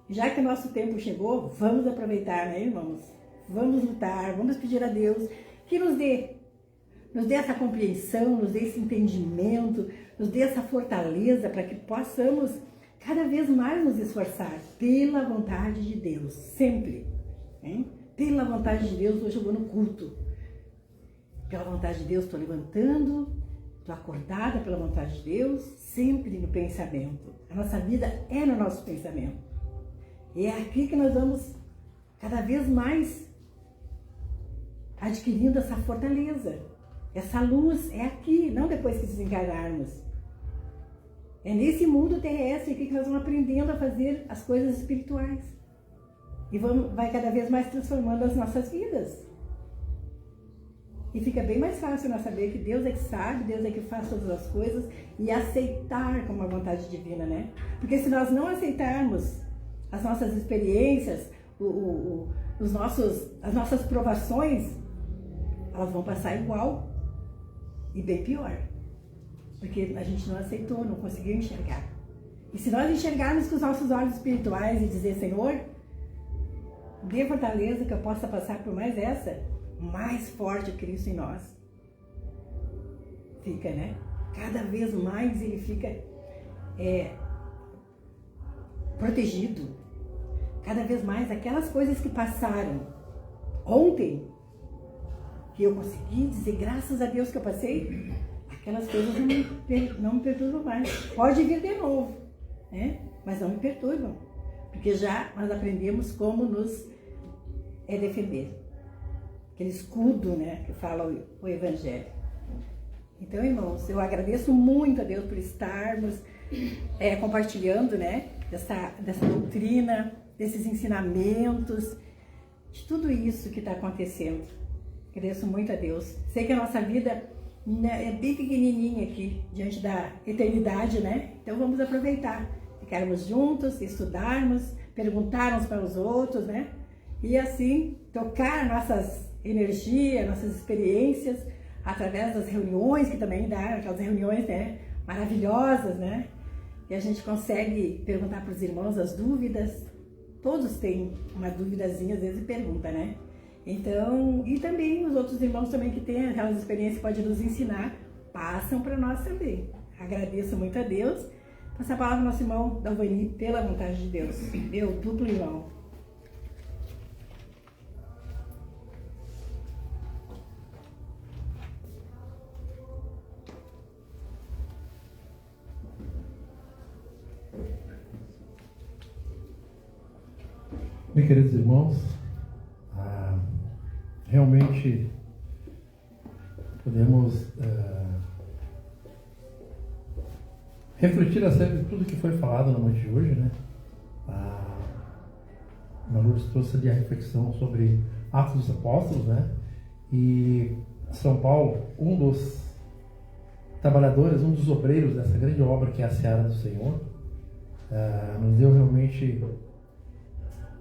Já que o nosso tempo chegou, vamos aproveitar, né, irmãos? Vamos lutar, vamos pedir a Deus que nos dê essa compreensão, nos dê esse entendimento, nos dê essa fortaleza para que possamos cada vez mais nos esforçar pela vontade de Deus, sempre. hein? Pela vontade de Deus, hoje eu vou no culto. Pela vontade de Deus, estou levantando, estou acordada pela vontade de Deus, sempre no pensamento. A nossa vida é no nosso pensamento. E é aqui que nós vamos cada vez mais adquirindo essa fortaleza. Essa luz é aqui, não depois que desencarnarmos. É nesse mundo terrestre aqui que nós vamos aprendendo a fazer as coisas espirituais. E vai cada vez mais transformando as nossas vidas. E fica bem mais fácil nós saber que Deus é que sabe, Deus é que faz todas as coisas e aceitar como a vontade divina, né? Porque se nós não aceitarmos as nossas experiências, as nossas provações, elas vão passar igual e bem pior. Porque a gente não aceitou, não conseguiu enxergar. E se nós enxergarmos com os nossos olhos espirituais e dizer, Senhor, dê fortaleza que eu possa passar por mais essa, mais forte o Cristo em nós. Fica, né? Cada vez mais ele fica protegido. Cada vez mais aquelas coisas que passaram ontem, que eu consegui dizer, graças a Deus que eu passei, aquelas coisas não me perturbam mais. Pode vir de novo, né? Mas não me perturbam. Porque já nós aprendemos como nos defender. Aquele escudo, né, que fala o Evangelho. Então, irmãos, eu agradeço muito a Deus por estarmos compartilhando, né, dessa doutrina, desses ensinamentos, de tudo isso que está acontecendo. Agradeço muito a Deus. Sei que a nossa vida é bem pequenininha aqui, diante da eternidade, né? Então vamos aproveitar, ficarmos juntos, estudarmos, perguntar uns para os outros, né? E assim, tocar nossas energias, nossas experiências, através das reuniões, que também dá, aquelas reuniões, né, maravilhosas, né? E a gente consegue perguntar para os irmãos as dúvidas. Todos têm uma duvidazinha, às vezes, e pergunta, né? Então, e também os outros irmãos também que têm aquelas experiências que podem nos ensinar, passam para nós também. Agradeço muito a Deus. Passa a palavra ao nosso irmão Dalvani, pela vontade de Deus. Meu duplo irmão. Bem, queridos irmãos, realmente podemos refletir acerca de tudo que foi falado na noite de hoje, né? A Lourdes trouxe ali a reflexão sobre Atos dos Apóstolos, né? E São Paulo, um dos trabalhadores, um dos obreiros dessa grande obra que é a Seara do Senhor, nos deu realmente,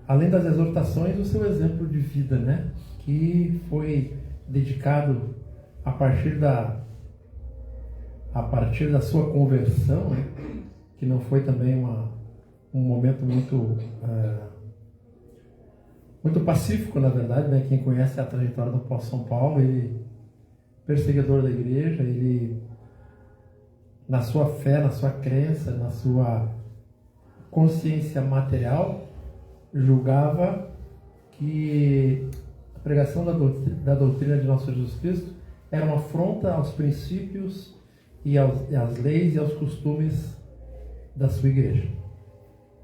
além das exortações, o seu exemplo de vida, né? Que foi dedicado a partir da sua conversão, né? Que não foi também um momento muito pacífico, na verdade, né? Quem conhece a trajetória do apóstolo São Paulo, ele perseguidor da igreja, ele, na sua fé, na sua crença, na sua consciência material, julgava que a pregação da doutrina de nosso Jesus Cristo era uma afronta aos princípios e às leis e aos costumes da sua igreja.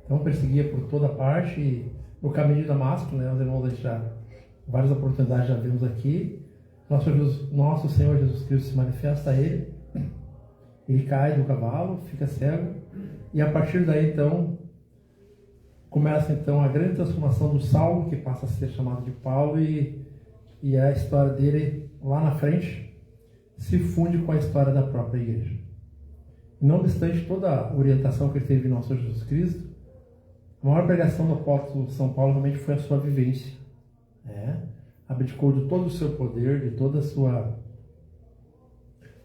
Então perseguia por toda parte, e no caminho de Damasco, né, os irmãos, a gente já, várias oportunidades já vimos aqui, nosso Senhor Jesus Cristo se manifesta a ele cai do cavalo, fica cego, e a partir daí então começa então a grande transformação do Saulo, que passa a ser chamado de Paulo, e a história dele lá na frente se funde com a história da própria igreja. Não obstante toda a orientação que ele teve em nosso Jesus Cristo, a maior pregação do apóstolo São Paulo realmente foi a sua vivência. Abdicou de todo o seu poder, de toda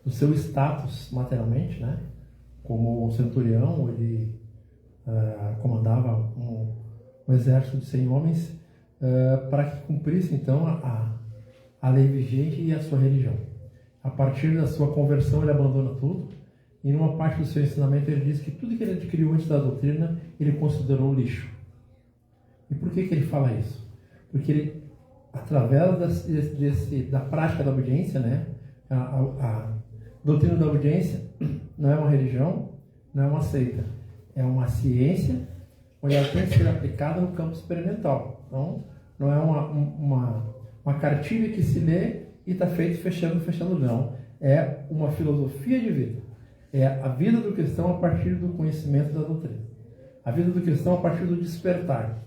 do seu status materialmente, né? Como um centurião, ele comandava um exército de 100 homens para que cumprisse então a lei vigente e a sua religião. A partir da sua conversão ele abandona tudo, e numa parte do seu ensinamento ele diz que tudo que ele adquiriu antes da doutrina ele considerou lixo. E por que ele fala isso? porque ele, através da prática da obediência, né, a doutrina da obediência não é uma religião, não é uma seita, é uma ciência onde ela tem que ser aplicada no campo experimental. Então, não é uma cartilha que se lê e está feito fechando, não. É uma filosofia de vida. É a vida do cristão a partir do conhecimento da doutrina. A vida do cristão a partir do despertar.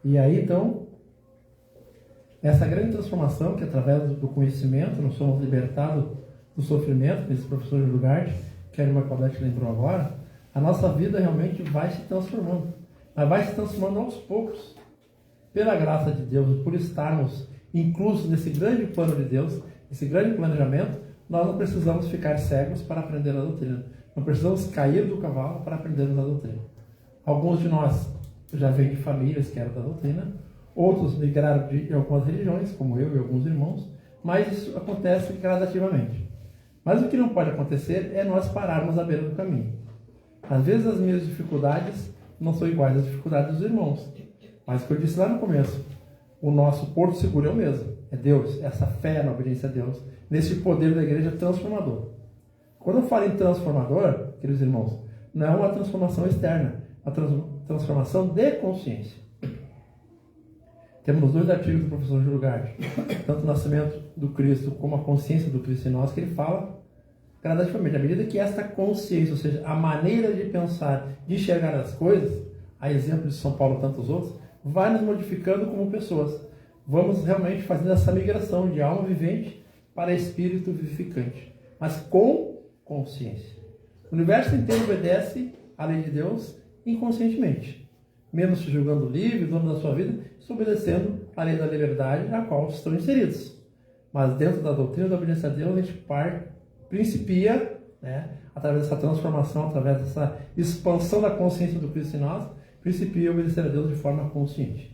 E aí, então, essa grande transformação que através do conhecimento nós somos libertados do sofrimento, que esse professor Júlio Gard, que a irmã Claudete lembrou agora, a nossa vida realmente vai se transformando. Mas vai se transformando aos poucos. Pela graça de Deus, por estarmos inclusos nesse grande plano de Deus, esse grande planejamento, nós não precisamos ficar cegos para aprender a doutrina. Não precisamos cair do cavalo para aprendermos a doutrina. Alguns de nós já vêm de famílias que eram da doutrina, outros migraram de algumas religiões, como eu e alguns irmãos, mas isso acontece gradativamente. Mas o que não pode acontecer é nós pararmos à beira do caminho. Às vezes as minhas dificuldades não são iguais às dificuldades dos irmãos. Mas o que eu disse lá no começo, o nosso porto seguro é o mesmo. É Deus, essa fé na obediência a Deus, nesse poder da igreja transformador. Quando eu falo em transformador, queridos irmãos, não é uma transformação externa, é uma transformação de consciência. Temos 2 artigos do professor Júlio Gard, tanto o nascimento do Cristo como a consciência do Cristo em nós, que ele fala gradativamente, à medida que esta consciência, ou seja, a maneira de pensar, de enxergar as coisas, a exemplo de São Paulo e tantos outros, vai nos modificando como pessoas. Vamos realmente fazendo essa migração de alma vivente para espírito vivificante, mas com consciência. O universo inteiro obedece à lei de Deus inconscientemente, menos se julgando livre, dono da sua vida, se obedecendo à lei da liberdade na qual estão inseridos. Mas dentro da doutrina da obediência a Deus, a gente principia, né, através dessa transformação, através dessa expansão da consciência do Cristo em nós, principia obedecer a Deus de forma consciente.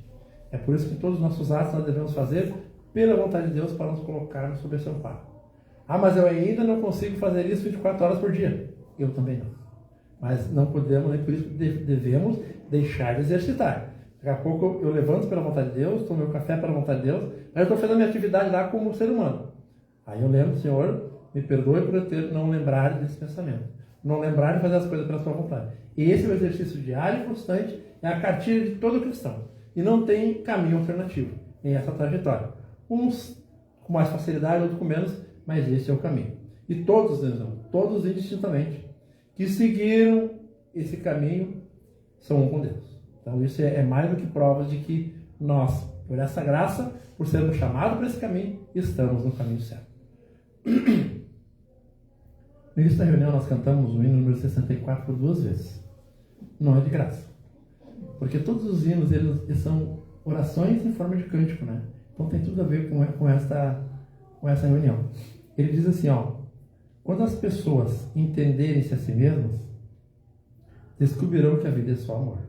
É por isso que todos os nossos atos nós devemos fazer pela vontade de Deus para nos colocarmos sob esse amparo. Ah, mas eu ainda não consigo fazer isso 24 horas por dia. Eu também não. Mas não podemos, nem por isso devemos deixar de exercitar. Daqui a pouco eu levanto pela vontade de Deus, tomo meu café pela vontade de Deus, mas eu estou fazendo a minha atividade lá como ser humano. Aí eu lembro, Senhor, me perdoe por eu não lembrar desse pensamento. Não lembrar de fazer as coisas pela sua vontade. E esse é o exercício diário e constante, é a cartilha de todo cristão. E não tem caminho alternativo em essa trajetória. Uns com mais facilidade, outros com menos, mas esse é o caminho. E todos indistintamente, que seguiram esse caminho, são um com Deus. Então isso é mais do que prova de que nós, por essa graça, por sermos chamados para esse caminho, estamos no caminho certo. No início da reunião nós cantamos o hino número 64 por 2 vezes. Não é de graça. Porque todos os hinos eles são orações em forma de cântico, né? Então tem tudo a ver com essa reunião. Ele diz assim, ó: quando as pessoas entenderem-se a si mesmas, descobrirão que a vida é só amor.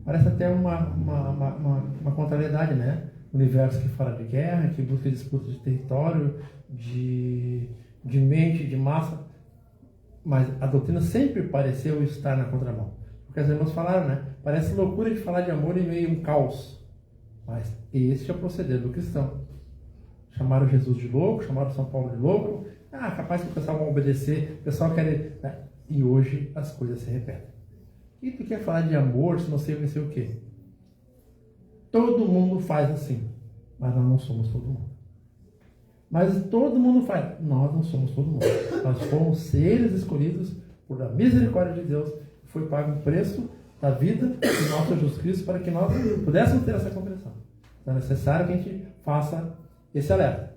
Parece até uma contrariedade, né? O universo que fala de guerra, que busca disputa de território, de mente, de massa. Mas a doutrina sempre pareceu estar na contramão. Porque as irmãs falaram, né? Parece loucura de falar de amor em meio a um caos. Mas este é o proceder do cristão. Chamaram Jesus de louco, chamaram São Paulo de louco. Ah, capaz que o pessoal vai obedecer, o pessoal quer... E hoje as coisas se repetem. E tu quer falar de amor se não sei o quê? Todo mundo faz assim, mas nós não somos todo mundo. Mas todo mundo faz, nós não somos todo mundo. Nós fomos seres escolhidos por a misericórdia de Deus. Foi pago o preço da vida do nosso Jesus Cristo para que nós pudéssemos ter essa compreensão. Então é necessário que a gente faça esse alerta.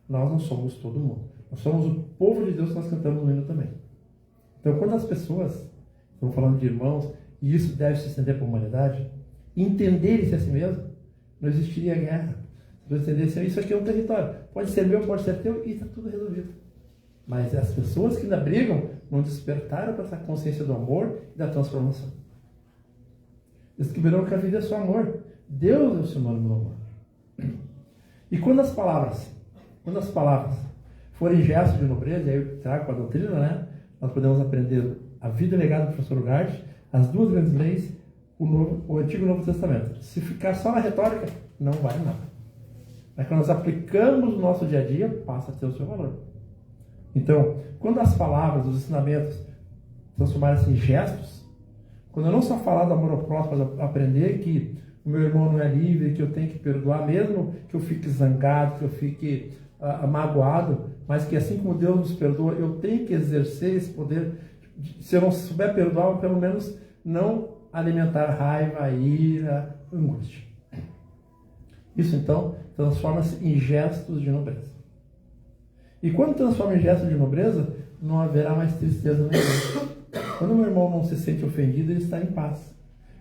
Nós não somos todo mundo. Nós somos o povo de Deus que nós cantamos no hino também. Então quando as pessoas, estamos falando de irmãos, e isso deve se estender para a humanidade, entenderem-se a si mesmo, não existiria guerra. Se você entendesse, isso aqui é um território. Pode ser meu, pode ser teu, e está tudo resolvido. Mas as pessoas que ainda brigam não despertaram para essa consciência do amor e da transformação. Descobriram que a vida é só amor. Deus é o sinônimo do amor. E quando as palavras forem gestos de nobreza, e aí eu trago com a doutrina, né? Nós podemos aprender a vida legada do professor Gard, as 2 grandes leis, o Antigo e o Novo Testamento. Se ficar só na retórica, não vale nada. Mas quando nós aplicamos no nosso dia a dia, passa a ter o seu valor. Então, quando as palavras, os ensinamentos transformarem-se em gestos, quando eu não só falar do amor ao próximo, mas aprender que o meu irmão não é livre, que eu tenho que perdoar, mesmo que eu fique zangado, que eu fique magoado, mas que assim como Deus nos perdoa, eu tenho que exercer esse poder. Se eu não souber perdoar, pelo menos não alimentar raiva, ira, angústia. Isso então transforma-se em gestos de nobreza. E quando transforma em gestos de nobreza, não haverá mais tristeza nenhuma. Quando o meu irmão não se sente ofendido, ele está em paz.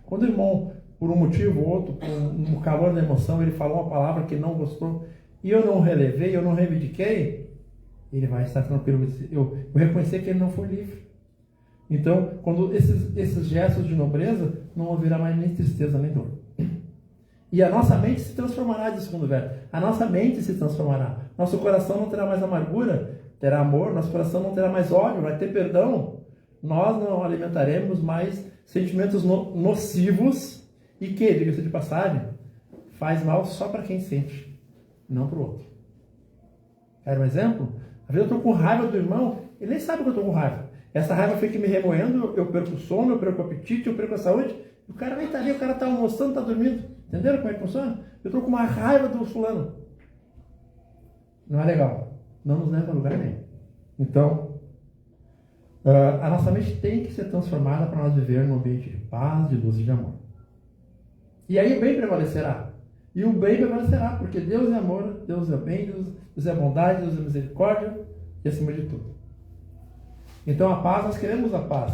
Quando o irmão, por um motivo ou outro, no calor da emoção, ele falou uma palavra que não gostou, e eu não relevei, eu não reivindiquei, ele vai estar tranquilo. Eu reconhecer que ele não foi livre. Então, quando esses gestos de nobreza, não haverá mais nem tristeza nem dor. E a nossa mente se transformará, diz o segundo verso. A nossa mente se transformará. Nosso coração não terá mais amargura, terá amor. Nosso coração não terá mais ódio, vai ter perdão. Nós não alimentaremos mais sentimentos nocivos e que, diga-se de passagem, faz mal só para quem sente, não para o outro. Quer um exemplo? Às vezes eu estou com raiva do irmão, ele nem sabe que eu estou com raiva. Essa raiva fica me remoendo, eu perco o sono, eu perco o apetite, eu perco a saúde. O cara nem está ali, o cara está almoçando, está dormindo. Entenderam como é que funciona? Eu estou com uma raiva do fulano. Não é legal. Não nos leva a lugar nenhum. Então, a nossa mente tem que ser transformada para nós viver num ambiente de paz, de luz e de amor. E aí o bem prevalecerá. E o bem prevalecerá, porque Deus é amor, Deus é bem, Deus é bondade, Deus é misericórdia e acima de tudo. Então a paz, nós queremos a paz.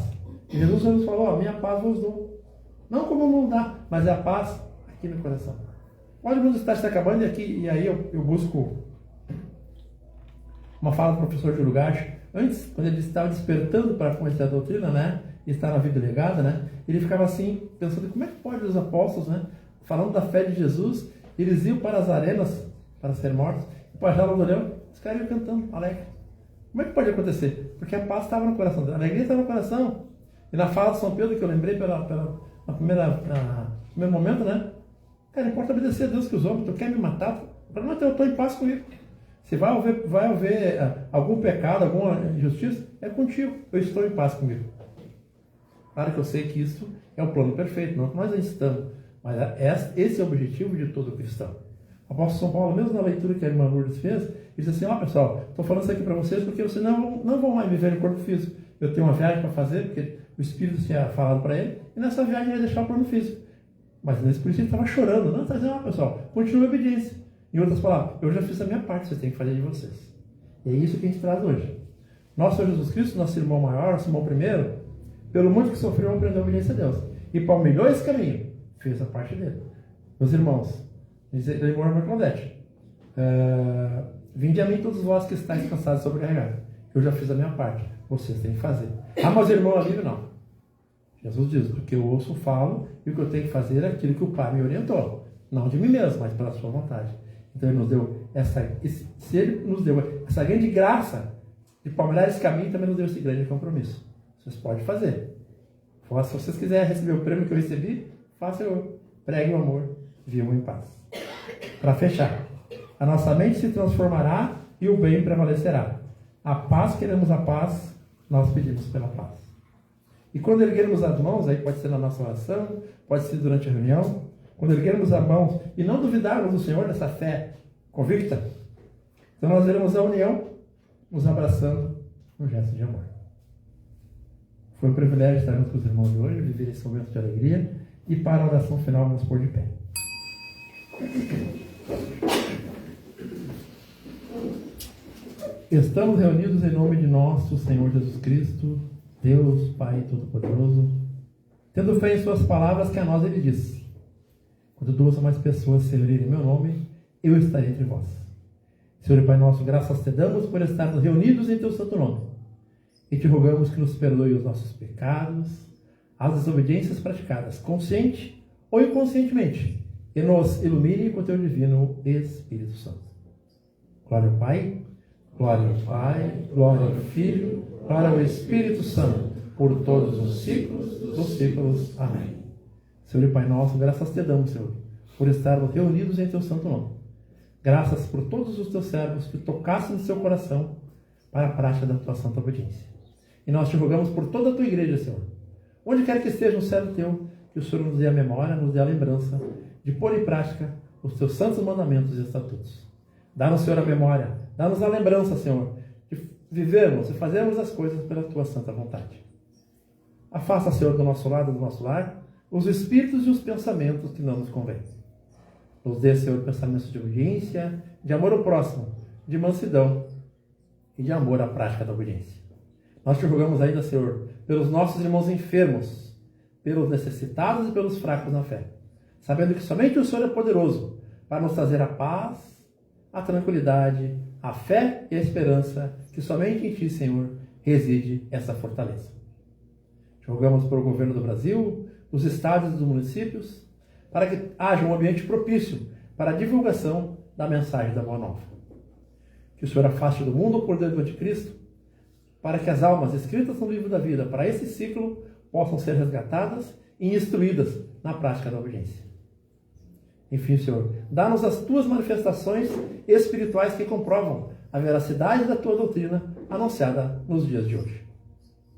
E Jesus nos falou, minha paz vos dou. Não como o mundo dá, mas é a paz aqui no coração. Pode o mundo estar se acabando e aí eu busco uma fala do professor Júlio Gacho. Antes, quando ele estava despertando para conhecer a doutrina, né, e estar na vida legada, né, ele ficava assim, pensando, como é que pode os apóstolos, né, falando da fé de Jesus, eles iam para as arenas para ser mortos, e para a jaula do leão, os caras iam cantando, alegre. Como é que pode acontecer? Porque a paz estava no coração dele, a alegria estava no coração. E na fala de São Pedro, que eu lembrei no primeiro momento, né, cara, importa obedecer a Deus que os homens, tu quer me matar? O problema é que eu estou em paz comigo. Se vai haver algum pecado, alguma injustiça, é contigo. Eu estou em paz comigo. Claro que eu sei que isso é o plano perfeito, não que nós estamos. Mas esse é o objetivo de todo cristão. O apóstolo São Paulo, mesmo na leitura que a irmã Lourdes fez, ele disse assim, pessoal, estou falando isso aqui para vocês porque vocês não vão mais viver no corpo físico. Eu tenho uma viagem para fazer, porque o Espírito tinha falado para ele, e nessa viagem ele ia deixar o plano físico. Mas nesse por isso ele estava chorando. Não, está dizendo, pessoal, continue a obediência. Em outras palavras, eu já fiz a minha parte, vocês têm que fazer de vocês. E é isso que a gente traz hoje. Nosso Senhor Jesus Cristo, nosso irmão maior, nosso irmão primeiro, pelo muito que sofreu, aprendeu a obediência a Deus. E palmilhou esse caminho, fez a parte dele. Meus irmãos, irmão irmã Claudete, vinde a mim todos vós que estáis cansados e sobrecarregados. Eu já fiz a minha parte, vocês têm que fazer. Mas irmão alívio não. Jesus diz, porque eu ouço, falo, e o que eu tenho que fazer é aquilo que o Pai me orientou. Não de mim mesmo, mas pela sua vontade. Então ele nos deu se ele nos deu essa grande graça de palmilhar esse caminho, também nos deu esse grande compromisso. Vocês podem fazer. Se vocês quiserem receber o prêmio que eu recebi, faça eu. Pregue o amor, vivam em paz. Para fechar, a nossa mente se transformará e o bem prevalecerá. A paz, queremos a paz, nós pedimos pela paz. E quando erguermos as mãos, aí pode ser na nossa oração, pode ser durante a reunião, quando erguermos as mãos e não duvidarmos do Senhor nessa fé convicta, então nós veremos a união nos abraçando num gesto de amor. Foi um privilégio estar junto com os irmãos de hoje, viver esse momento de alegria, e para a oração final vamos pôr de pé. Estamos reunidos em nome de nosso Senhor Jesus Cristo, Deus, Pai Todo-Poderoso, tendo fé em suas palavras que a nós ele diz, quando duas ou mais pessoas se reunirem em meu nome, eu estarei entre vós. Senhor e Pai nosso, graças te damos por estarmos reunidos em teu santo nome. E te rogamos que nos perdoe os nossos pecados, as desobediências praticadas, consciente ou inconscientemente, e nos ilumine com teu divino Espírito Santo. Glória ao Pai, glória ao Pai, glória ao Filho, glória ao Espírito Santo, por todos os séculos dos séculos. Amém. Senhor e Pai nosso, graças te damos, Senhor, por estarmos reunidos em teu santo nome. Graças por todos os teus servos que tocassem no seu coração para a prática da tua santa obediência. E nós te rogamos por toda a tua igreja, Senhor. Onde quer que esteja um servo teu, que o Senhor nos dê a memória, nos dê a lembrança de pôr em prática os teus santos mandamentos e estatutos. Dá-nos, Senhor, a memória, dá-nos a lembrança, Senhor, de vivermos e fazermos as coisas pela tua santa vontade. Afasta, Senhor, do nosso lado, do nosso lar, os espíritos e os pensamentos que não nos convêm. Nos dê, Senhor, pensamentos de obediência, de amor ao próximo, de mansidão e de amor à prática da obediência. Nós te rogamos ainda, Senhor, pelos nossos irmãos enfermos, pelos necessitados e pelos fracos na fé, sabendo que somente o Senhor é poderoso para nos trazer a paz, a tranquilidade, a fé e a esperança, que somente em Ti, Senhor, reside essa fortaleza. Te rogamos pelo governo do Brasil, dos estados e dos municípios, para que haja um ambiente propício para a divulgação da mensagem da Boa Nova. Que o Senhor afaste do mundo o poder do anticristo, para que as almas escritas no livro da vida para esse ciclo possam ser resgatadas e instruídas na prática da obediência. Enfim, Senhor, dá-nos as Tuas manifestações espirituais que comprovam a veracidade da Tua doutrina anunciada nos dias de hoje.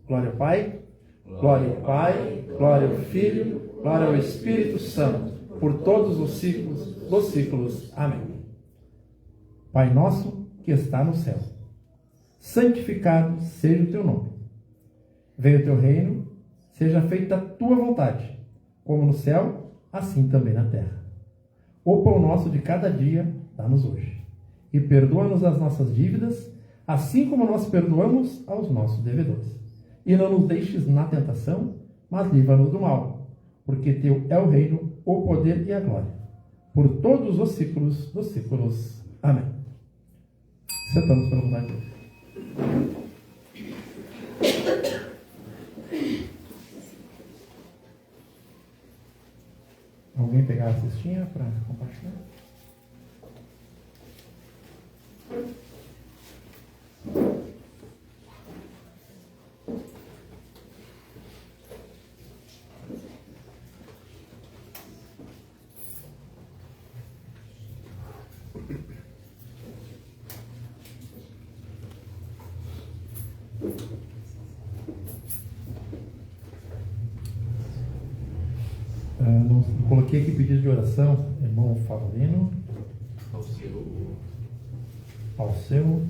Glória ao Pai, glória ao Pai, glória ao Filho, glória ao Espírito Santo, por todos os ciclos dos ciclos. Amém. Pai nosso que está no céu, santificado seja o teu nome. Venha o teu reino, seja feita a tua vontade, como no céu, assim também na terra. O pão nosso de cada dia, dá-nos hoje. E perdoa-nos as nossas dívidas, assim como nós perdoamos aos nossos devedores. E não nos deixes na tentação, mas livra-nos do mal, porque teu é o reino, o poder e a glória, por todos os ciclos dos ciclos. Amém. Sentamos pela vontade de Deus. Alguém pegar a cestinha para compartilhar? Coloquei aqui pedido de oração, irmão Favorino, Alceu.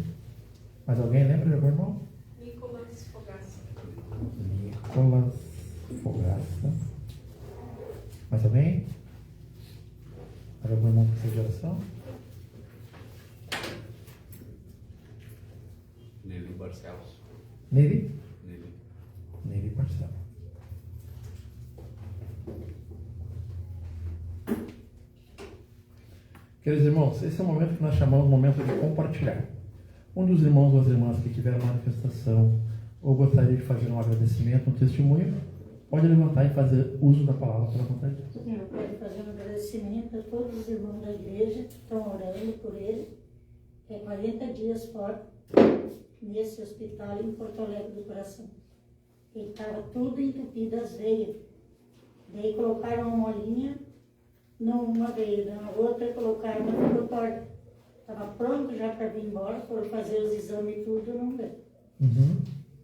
Mais alguém lembra de algum irmão? Nicolas Fogaça. Nicolas Fogaça. Mais alguém? Mais algum irmão que precisa de oração? Nele Barcelos. Nele? Nele. Nele Barcelos. Queridos irmãos, esse é o momento que nós chamamos de momento de compartilhar. Um dos irmãos ou as irmãs que tiveram manifestação ou gostaria de fazer um agradecimento, um testemunho, pode levantar e fazer uso da palavra pela vontade de Deus. Eu quero fazer um agradecimento a todos os irmãos da igreja que estão orando por ele. É 40 dias fora, nesse hospital em Porto Alegre do Coração. Ele estava tudo entupido as veias. Daí colocaram uma molinha numa veia, na outra colocaram uma ficou torta. Estava pronto já para vir embora, foram fazer os exames e tudo, não deu.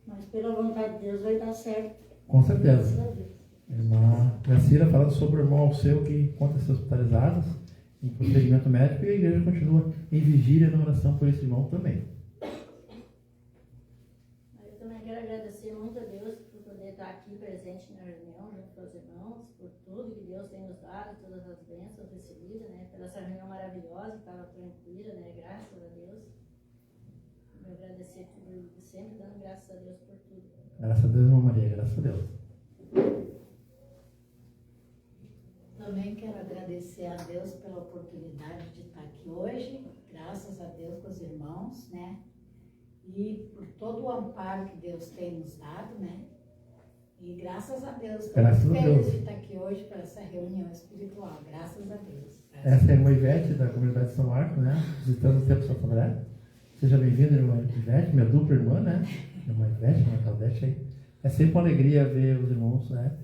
Mas pela vontade de Deus vai dar certo. Com certeza. Graças a Deus. Irmã Gracila falando sobre o irmão Alceu que encontra-se hospitalizados em procedimento médico, e a igreja continua em vigília na oração por esse irmão também. Eu também quero agradecer muito a Deus por poder estar aqui presente na reunião, junto com os irmãos, por tudo que Deus tem nos dado, todas as bênçãos recebidas, né? Pela essa reunião maravilhosa, que estava tranquila, né? Graças a Deus. Eu agradecer por sempre, dando graças a Deus por tudo. Graças a Deus, irmã Maria, graças a Deus. Também quero agradecer a Deus pela oportunidade de estar aqui hoje, graças a Deus com os irmãos, né? E por todo o amparo que Deus tem nos dado, né? E graças a Deus, Graças estamos a felizes Deus. de estar aqui hoje para essa reunião espiritual, graças a Deus. Essa é a irmã Ivete, da comunidade de São Marcos, né? Visitando o Templo Santa Mulher. Seja bem-vinda, irmã Ivete, minha dupla irmã, né? Irmã Ivete, irmã Claudete aí. É sempre uma alegria ver os irmãos, né?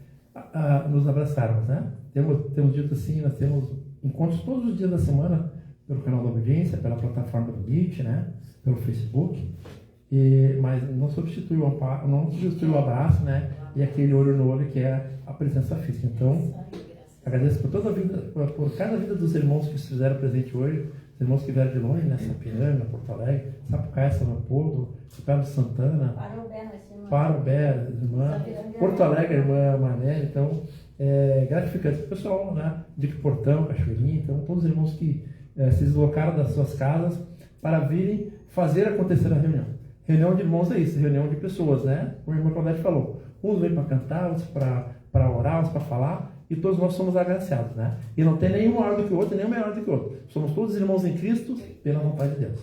nos abraçarmos, né? Temos dito assim, nós temos encontros todos os dias da semana pelo canal da Obediência, pela plataforma do Meet, né? Pelo Facebook, mas não substitui o abraço, né? E aquele olho no olho que é a presença física. Então, agradeço por toda a vida, por cada vida dos irmãos que se fizeram presente hoje, os irmãos que vieram de longe, né? Sapiranga, Porto Alegre, Sapucaia, São Leopoldo, Cidade de Santana, Parobé, irmã, Porto Alegre, irmã Manelli. Então, gratificante. O pessoal, né? De Portão, Cachoeirinha, então, todos os irmãos que se deslocaram das suas casas para virem fazer acontecer a reunião. Reunião de irmãos é isso, reunião de pessoas, né? O irmão Claudete falou, uns vêm para cantar, outros para orar, outros para falar, e todos nós somos agraciados, né? E não tem nenhum maior do que o outro, nenhum melhor do que o outro. Somos todos irmãos em Cristo, pela vontade de Deus.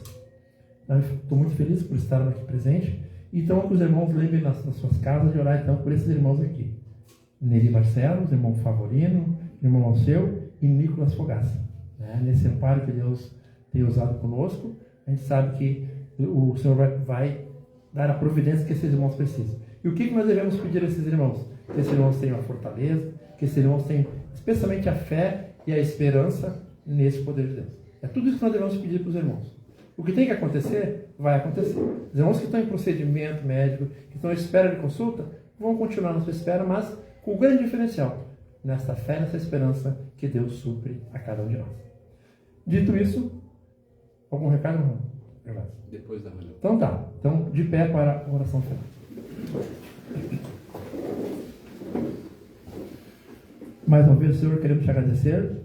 Então, estou muito feliz por estar aqui presente. Então, que os irmãos lembrem nas suas casas de orar, então, por esses irmãos aqui. Neri Barcelos, irmão Favorino, irmão Alceu e Nicolas Fogaça. Né? Nesse amparo que Deus tem usado conosco, a gente sabe que o Senhor vai dar a providência que esses irmãos precisam. E o que nós devemos pedir a esses irmãos? Que esses irmãos tenham a fortaleza, que esses irmãos tenham especialmente a fé e a esperança nesse poder de Deus. É tudo isso que nós devemos pedir para os irmãos. O que tem que acontecer, vai acontecer. Os irmãos que estão em procedimento médico, que estão à espera de consulta, vão continuar na sua espera, mas com o grande diferencial, nesta fé, nessa esperança que Deus supre a cada um de nós. Dito isso, algum recado, irmão? Depois da reunião. Então tá. Então, de pé para a oração final. Mais uma vez, Senhor, queremos te agradecer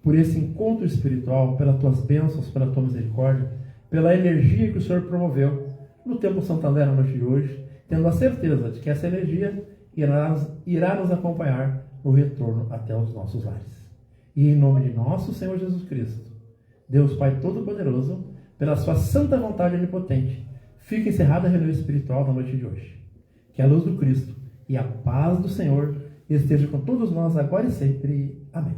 por esse encontro espiritual, pelas tuas bênçãos, pela tua misericórdia, pela energia que o Senhor promoveu no Templo Santander na noite de hoje, tendo a certeza de que essa energia irá nos acompanhar no retorno até os nossos lares. E em nome de nosso Senhor Jesus Cristo, Deus Pai Todo-Poderoso, pela sua santa vontade onipotente, fica encerrada a reunião espiritual da noite de hoje. Que a luz do Cristo e a paz do Senhor esteja com todos nós agora e sempre. Amém.